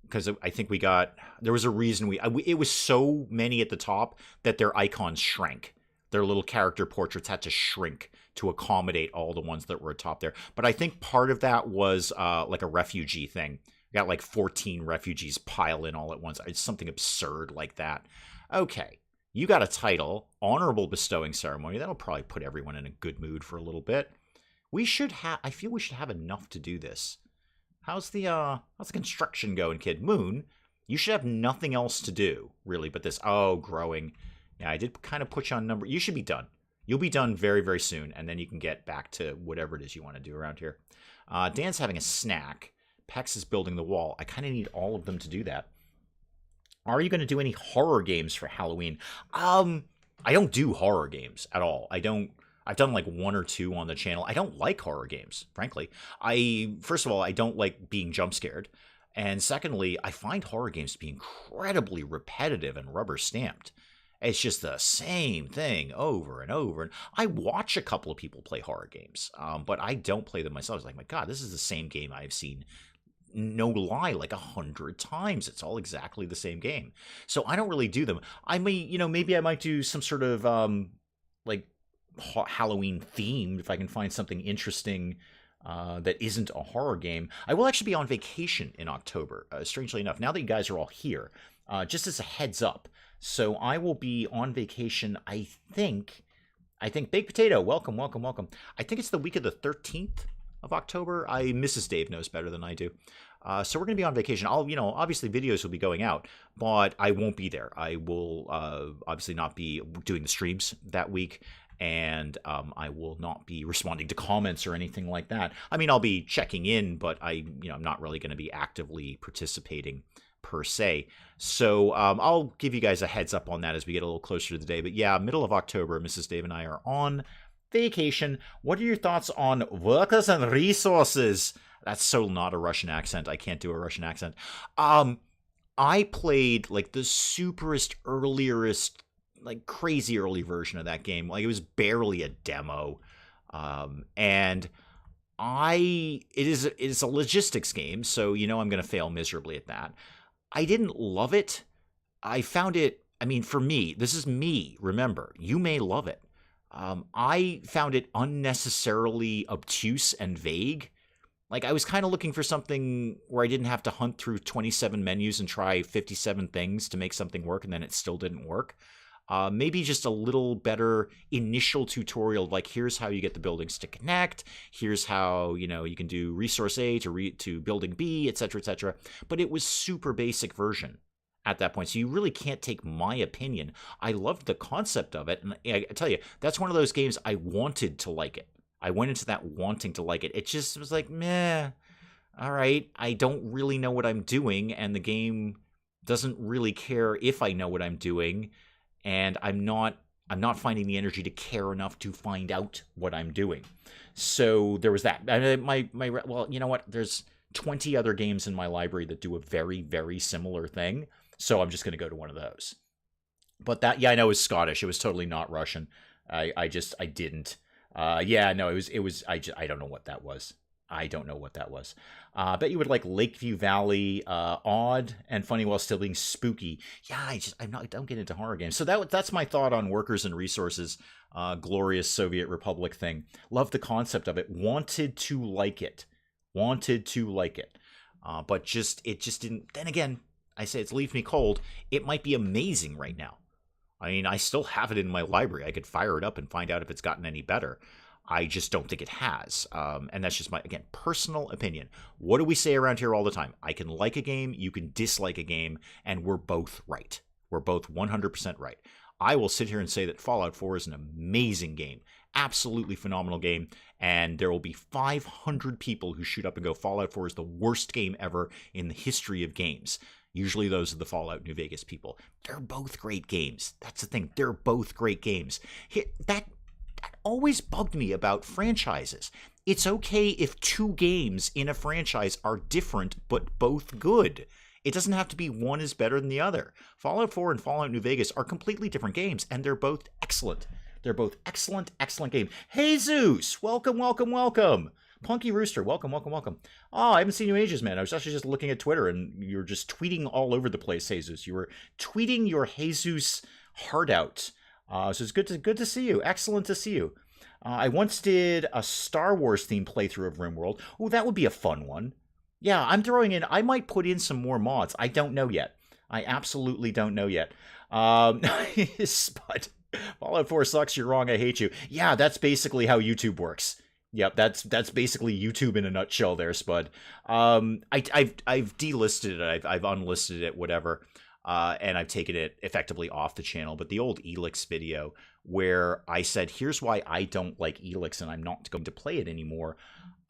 Because I think we got... There was a reason it was so many at the top that their icons shrank. Their little character portraits had to shrink to accommodate all the ones that were atop there. But I think part of that was like a refugee thing. We got like 14 refugees pile in all at once. It's something absurd like that. Okay, you got a title, Honorable Bestowing Ceremony. That'll probably put everyone in a good mood for a little bit. I feel we should have enough to do this. How's the construction going, kid? Moon, you should have nothing else to do, really, but this. Oh, growing. Yeah, I did kind of put you on number. You should be done. You'll be done very, very soon, and then you can get back to whatever it is you want to do around here. Dan's having a snack. Pex is building the wall. I kind of need all of them to do that. Are you going to do any horror games for Halloween? I don't do horror games at all. I've done like 1 or 2 on the channel. I don't like horror games, frankly. First of all, I don't like being jump scared. And secondly, I find horror games to be incredibly repetitive and rubber stamped. It's just the same thing over and over. And I watch a couple of people play horror games, but I don't play them myself. It's like, my God, this is the same game I've seen, no lie, like 100 times. It's all exactly the same game. So I don't really do them. I may, maybe I might do some sort of like Halloween themed if I can find something interesting that isn't a horror game. I will actually be on vacation in October, strangely enough. Now that you guys are all here, just as a heads up. So I will be on vacation, I think Baked Potato, welcome. I think it's the week of the 13th of October. Mrs. Dave knows better than I do. So we're going to be on vacation. Obviously videos will be going out, but I won't be there. I will obviously not be doing the streams that week, and I will not be responding to comments or anything like that. I mean, I'll be checking in, but I'm not really going to be actively participating per se. So I'll give you guys a heads up on that as we get a little closer to the day. But yeah, middle of October, Mrs. Dave and I are on vacation. What are your thoughts on workers and resources? That's so not a Russian accent. I can't do a Russian accent. I played like the superest, earlierest, like crazy early version of that game. Like it was barely a demo. And it is a logistics game, so I'm going to fail miserably at that. I didn't love it. I found it, for me, this is me, remember, you may love it. I found it unnecessarily obtuse and vague. Like, I was kind of looking for something where I didn't have to hunt through 27 menus and try 57 things to make something work, and then it still didn't work. Maybe just a little better initial tutorial, like here's how you get the buildings to connect, here's how, you can do resource A to building B, etc., etc. But it was super basic version at that point, so you really can't take my opinion. I loved the concept of it, and I tell you, that's one of those games I wanted to like it. I went into that wanting to like it. It just was like, meh, all right, I don't really know what I'm doing, and the game doesn't really care if I know what I'm doing. And I'm not finding the energy to care enough to find out what I'm doing. So there was that. Well, you know what? There's 20 other games in my library that do a very, very similar thing. So I'm just going to go to one of those. But that, yeah, I know it was Scottish. It was totally not Russian. I didn't. Yeah, no, it was. I don't know what that was. I don't know what that was. I bet you would like Lakeview Valley, odd and funny while still being spooky. Yeah, I don't get into horror games. So that's my thought on workers and resources, glorious Soviet Republic thing. Love the concept of it. Wanted to like it. But it just didn't. Then again, I say it's leave me cold. It might be amazing right now. I mean, I still have it in my library. I could fire it up and find out if it's gotten any better. I just don't think it has. And that's just my, again, personal opinion. What do we say around here all the time? I can like a game, you can dislike a game, and we're both right. We're both 100% right. I will sit here and say that Fallout 4 is an amazing game. Absolutely phenomenal game. And there will be 500 people who shoot up and go, Fallout 4 is the worst game ever in the history of games. Usually those are the Fallout New Vegas people. They're both great games. That's the thing. They're both great games. That always bugged me about franchises. It's okay if 2 games in a franchise are different but both good. It doesn't have to be one is better than the other. Fallout 4 and Fallout New Vegas are completely different games, and they're both excellent. They're both excellent games. Jesus! Welcome. Punky Rooster, welcome. Oh, I haven't seen you in ages, man. I was actually just looking at Twitter, and you were just tweeting all over the place, Jesus. You were tweeting your Jesus heart out. So it's good to see you. Excellent to see you. I once did a Star Wars themed playthrough of RimWorld. Oh, that would be a fun one. Yeah, I might put in some more mods. I don't know yet. I absolutely don't know yet. But Fallout 4 sucks. You're wrong. I hate you. Yeah, that's basically how YouTube works. Yep, that's basically YouTube in a nutshell there, Spud. I've delisted it, I've unlisted it, whatever, and I've taken it effectively off the channel. But the old Elix video where I said, here's why I don't like Elix and I'm not going to play it anymore,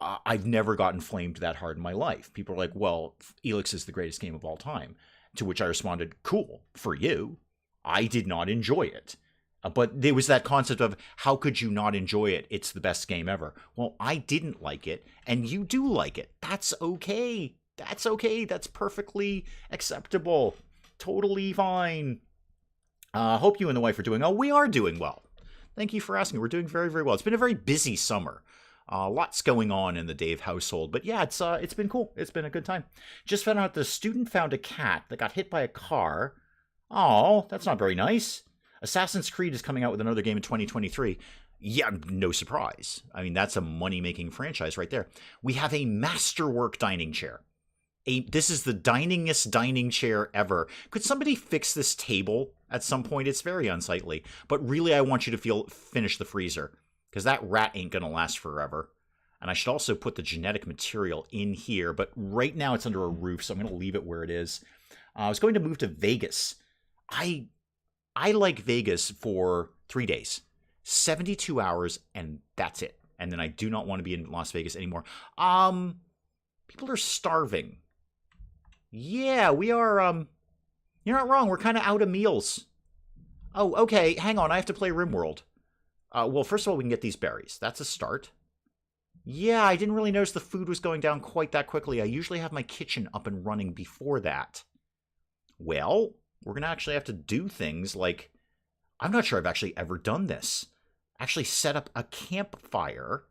I've never gotten flamed that hard in my life. People are like, well, Elix is the greatest game of all time. To which I responded, cool, for you. I did not enjoy it. But there was that concept of, how could you not enjoy it? It's the best game ever. Well, I didn't like it, and you do like it. That's okay. That's okay. That's perfectly acceptable. Totally fine. Hope you and the wife are doing well. We are doing well. Thank you for asking. We're doing very, very well. It's been a very busy summer. Lots going on in the Dave household. But yeah, it's been cool. It's been a good time. Just found out the student found a cat that got hit by a car. Oh, that's not very nice. Assassin's Creed is coming out with another game in 2023. Yeah, no surprise. I mean, that's a money-making franchise right there. We have a masterwork dining chair. This is the diningest dining chair ever. Could somebody fix this table at some point? It's very unsightly. But really, I want you to finish the freezer, because that rat ain't going to last forever. And I should also put the genetic material in here, but right now it's under a roof, so I'm going to leave it where it is. I was going to move to Vegas. I like Vegas for 3 days, 72 hours, and that's it. And then I do not want to be in Las Vegas anymore. People are starving. Yeah, we are, you're not wrong. We're kind of out of meals. Oh, okay. Hang on. I have to play RimWorld. Well, first of all, we can get these berries. That's a start. Yeah, I didn't really notice the food was going down quite that quickly. I usually have my kitchen up and running before that. Well, we're going to actually have to do things like, I'm not sure I've actually ever done this. Actually set up a campfire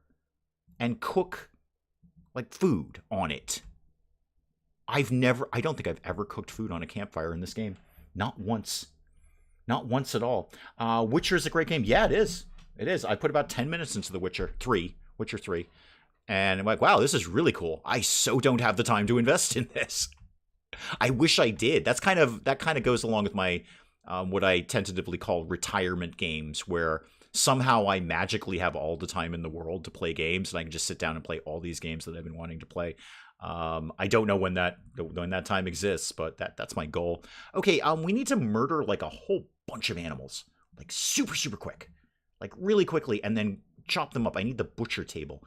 and cook, like, food on it. I don't think I've ever cooked food on a campfire in this game. Not once. Not once at all. Witcher is a great game. Yeah, it is. It is. I put about 10 minutes into the Witcher 3. And I'm like, wow, this is really cool. I so don't have the time to invest in this. I wish I did. That kind of goes along with my what I tentatively call retirement games, where somehow I magically have all the time in the world to play games, and I can just sit down and play all these games that I've been wanting to play. I don't know when that time exists, but that's my goal. Okay, we need to murder like a whole bunch of animals, like super, super quick, like really quickly, and then chop them up. I need the butcher table.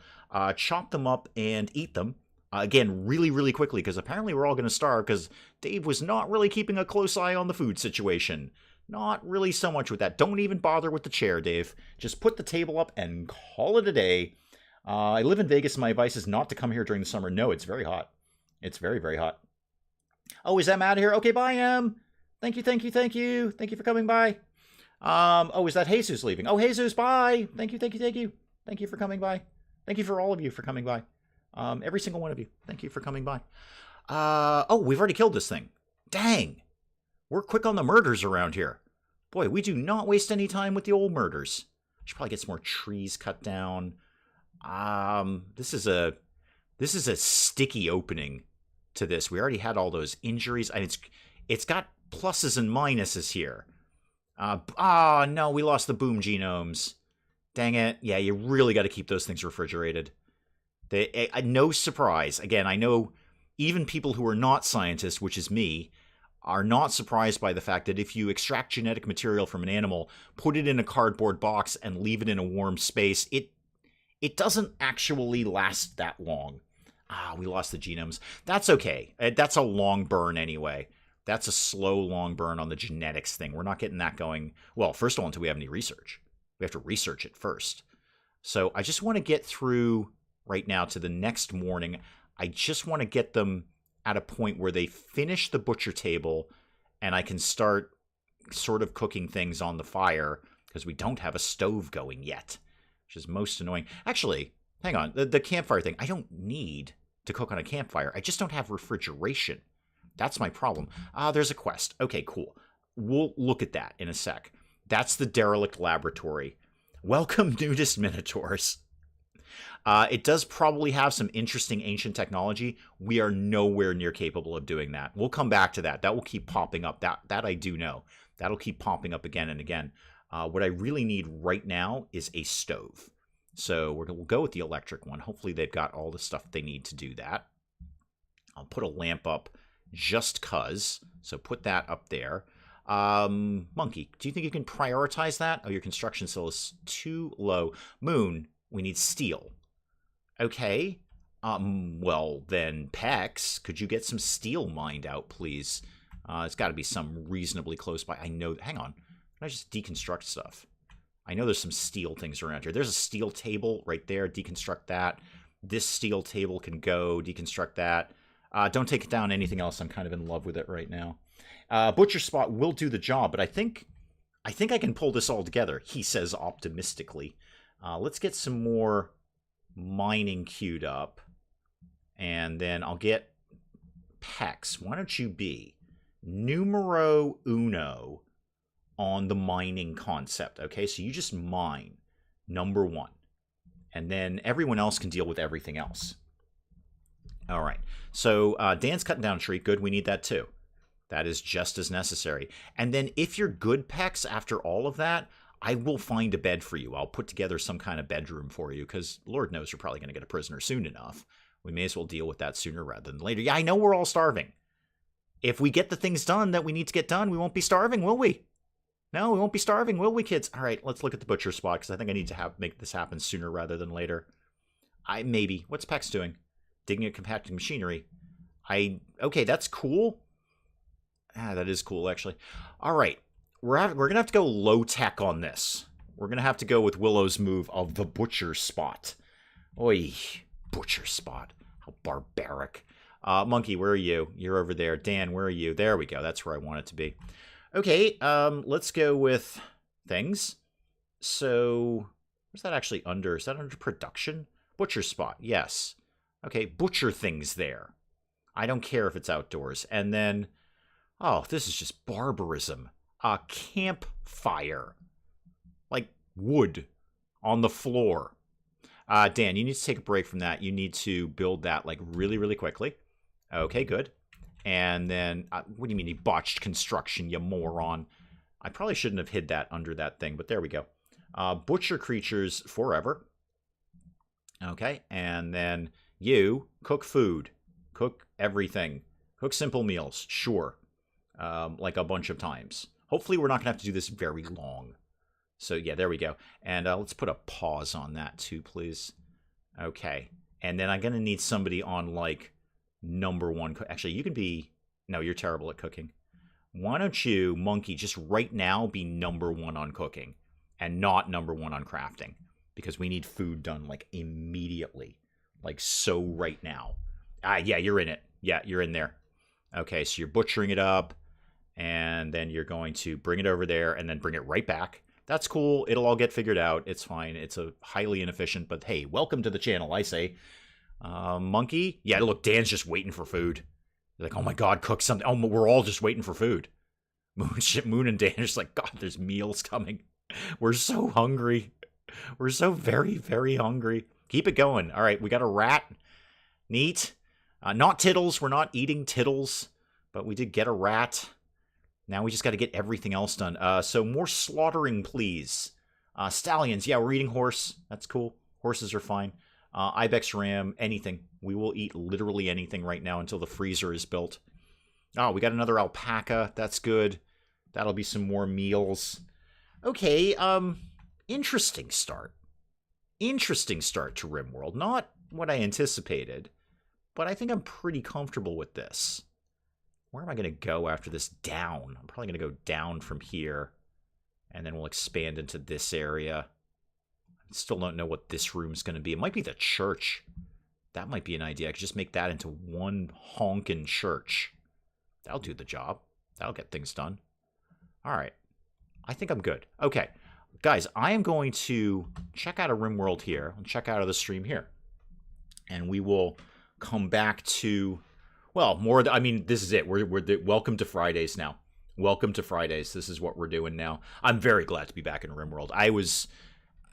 Chop them up and eat them. Again, really, really quickly, because apparently we're all going to starve, because Dave was not really keeping a close eye on the food situation. Not really so much with that. Don't even bother with the chair, Dave. Just put the table up and call it a day. I live in Vegas, and my advice is not to come here during the summer. No, it's very hot. It's very, very hot. Oh, is Em out of here? Okay, bye, Em. Thank you, thank you, thank you. Thank you for coming by. Oh, is that Jesus leaving? Oh, Jesus, bye. Thank you, thank you, thank you. Thank you for coming by. Thank you for all of you for coming by. Every single one of you. Thank you for coming by. Oh, we've already killed this thing. Dang. We're quick on the murders around here. Boy, we do not waste any time with the old murders. Should probably get some more trees cut down. This is a sticky opening to this. We already had all those injuries. And it's got pluses and minuses here. No, we lost the boom genomes. Dang it. Yeah, you really got to keep those things refrigerated. No surprise. Again, I know even people who are not scientists, which is me, are not surprised by the fact that if you extract genetic material from an animal, put it in a cardboard box, and leave it in a warm space, it doesn't actually last that long. We lost the genomes. That's okay. That's a long burn anyway. That's a slow, long burn on the genetics thing. We're not getting that going, well, first of all, until we have any research. We have to research it first. So I just want to get through right now to the next morning. I just want to get them at a point where they finish the butcher table and I can start sort of cooking things on the fire, because we don't have a stove going yet, which is most annoying. Actually, hang on. The campfire thing, I don't need to cook on a campfire. I just don't have refrigeration. That's my problem. There's a quest. Okay, cool. We'll look at that in a sec. That's the derelict laboratory. Welcome, nudist minotaurs. It does probably have some interesting ancient technology. We are nowhere near capable of doing that. We'll come back to that. That will keep popping up. That I do know. That'll keep popping up again and again. What I really need right now is a stove. So we'll go with the electric one. Hopefully they've got all the stuff they need to do that. I'll put a lamp up just cuz. So put that up there. Monkey, do you think you can prioritize that? Oh, your construction skill is too low. Moon, we need steel. Okay. Well, then, Pex, could you get some steel mined out, please? It's got to be some reasonably close by. I know. Hang on. Can I just deconstruct stuff? I know there's some steel things around here. There's a steel table right there. Deconstruct that. This steel table can go. Deconstruct that. Don't take it down anything else. I'm kind of in love with it right now. Butcher spot will do the job, but I think I can pull this all together, he says optimistically. Let's get some more mining queued up. And then I'll get Pex. Why don't you be numero uno on the mining concept, okay? So you just mine number 1. And then everyone else can deal with everything else. All right. So Dan's cutting down a tree. Good, we need that too. That is just as necessary. And then if you're good, Pex, after all of that, I will find a bed for you. I'll put together some kind of bedroom for you because Lord knows you're probably going to get a prisoner soon enough. We may as well deal with that sooner rather than later. Yeah, I know we're all starving. If we get the things done that we need to get done, we won't be starving, will we? No, we won't be starving, will we, kids? All right, let's look at the butcher spot because I think I need to make this happen sooner rather than later. Maybe. What's Pex doing? Digging and compacting machinery. Okay, that's cool. That is cool, actually. All right. We're going to have to go low-tech on this. We're going to have to go with Willow's move of the butcher spot. Oy, butcher spot. How barbaric. Monkey, where are you? You're over there. Dan, where are you? There we go. That's where I want it to be. Okay, let's go with things. So, where's that actually under? Is that under production? Butcher spot, yes. Okay, butcher things there. I don't care if it's outdoors. And then, oh, this is just barbarism. A campfire. Like wood on the floor. Dan, you need to take a break from that. You need to build that like really, really quickly. Okay, good. And then, what do you mean you botched construction, you moron? I probably shouldn't have hid that under that thing, but there we go. Butcher creatures forever. Okay, and then you cook food. Cook everything. Cook simple meals, sure. Like a bunch of times. Hopefully we're not going to have to do this very long. So yeah, there we go. And let's put a pause on that too, please. Okay. And then I'm going to need somebody on like number 1. Actually, you can be... No, you're terrible at cooking. Why don't you, Monkey, just right now be number 1 on cooking and not number 1 on crafting? Because we need food done like immediately. Like so right now. Yeah, you're in it. Yeah, you're in there. Okay, so you're butchering it up. And then you're going to bring it over there and then bring it right back. That's cool. It'll all get figured out. It's fine. It's a highly inefficient, but hey, welcome to the channel, I say. Monkey? Yeah, look, Dan's just waiting for food. They're like, oh my god, cook something. Oh, we're all just waiting for food. Moon and Dan are just like, God, there's meals coming. We're so hungry. We're so very, very hungry. Keep it going. All right, we got a rat. Neat. Not Tittles. We're not eating Tittles, but we did get a rat. Now we just got to get everything else done. So more slaughtering, please. Stallions. Yeah, we're eating horse. That's cool. Horses are fine. Ibex ram, anything. We will eat literally anything right now until the freezer is built. Oh, we got another alpaca. That's good. That'll be some more meals. Okay, interesting start. Interesting start to RimWorld. Not what I anticipated, but I think I'm pretty comfortable with this. Where am I going to go after this? Down. I'm probably going to go down from here, and then we'll expand into this area. I still don't know what this room's going to be. It might be the church. That might be an idea. I could just make that into one honkin' church. That'll do the job. That'll get things done. All right. I think I'm good. Okay. Guys, I am going to check out a RimWorld here and check out of the stream here. And we will come back to, well, more, I mean, this is it. We're welcome to Fridays now. Welcome to Fridays. This is what we're doing now. I'm very glad to be back in RimWorld. I was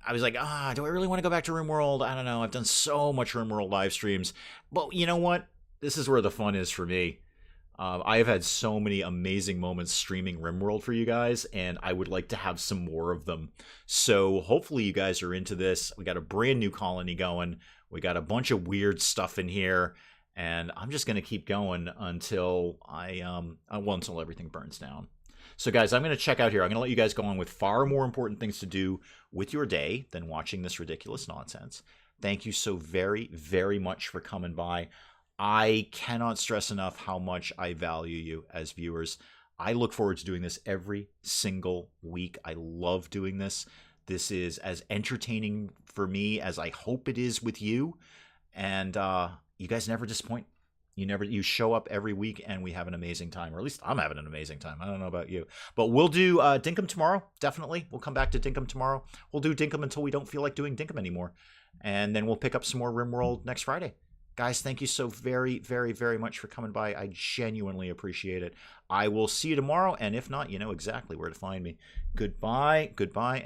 like, do I really want to go back to RimWorld? I don't know. I've done so much RimWorld live streams. But you know what? This is where the fun is for me. I have had so many amazing moments streaming RimWorld for you guys, and I would like to have some more of them. So hopefully you guys are into this. We got a brand new colony going. We got a bunch of weird stuff in here, and I'm just going to keep going until until everything burns down. So guys, I'm going to check out here. I'm going to let you guys go on with far more important things to do with your day than watching this ridiculous nonsense. Thank you so very, very much for coming by. I cannot stress enough how much I value you as viewers. I look forward to doing this every single week. I love doing this. This is as entertaining for me as I hope it is with you. And you guys never disappoint. You show up every week and we have an amazing time, or at least I'm having an amazing time. I don't know about you, but we'll do Dinkum tomorrow. Definitely. We'll come back to Dinkum tomorrow. We'll do Dinkum until we don't feel like doing Dinkum anymore. And then we'll pick up some more RimWorld next Friday. Guys, thank you so very, very, very much for coming by. I genuinely appreciate it. I will see you tomorrow, and if not, you know exactly where to find me. Goodbye, goodbye.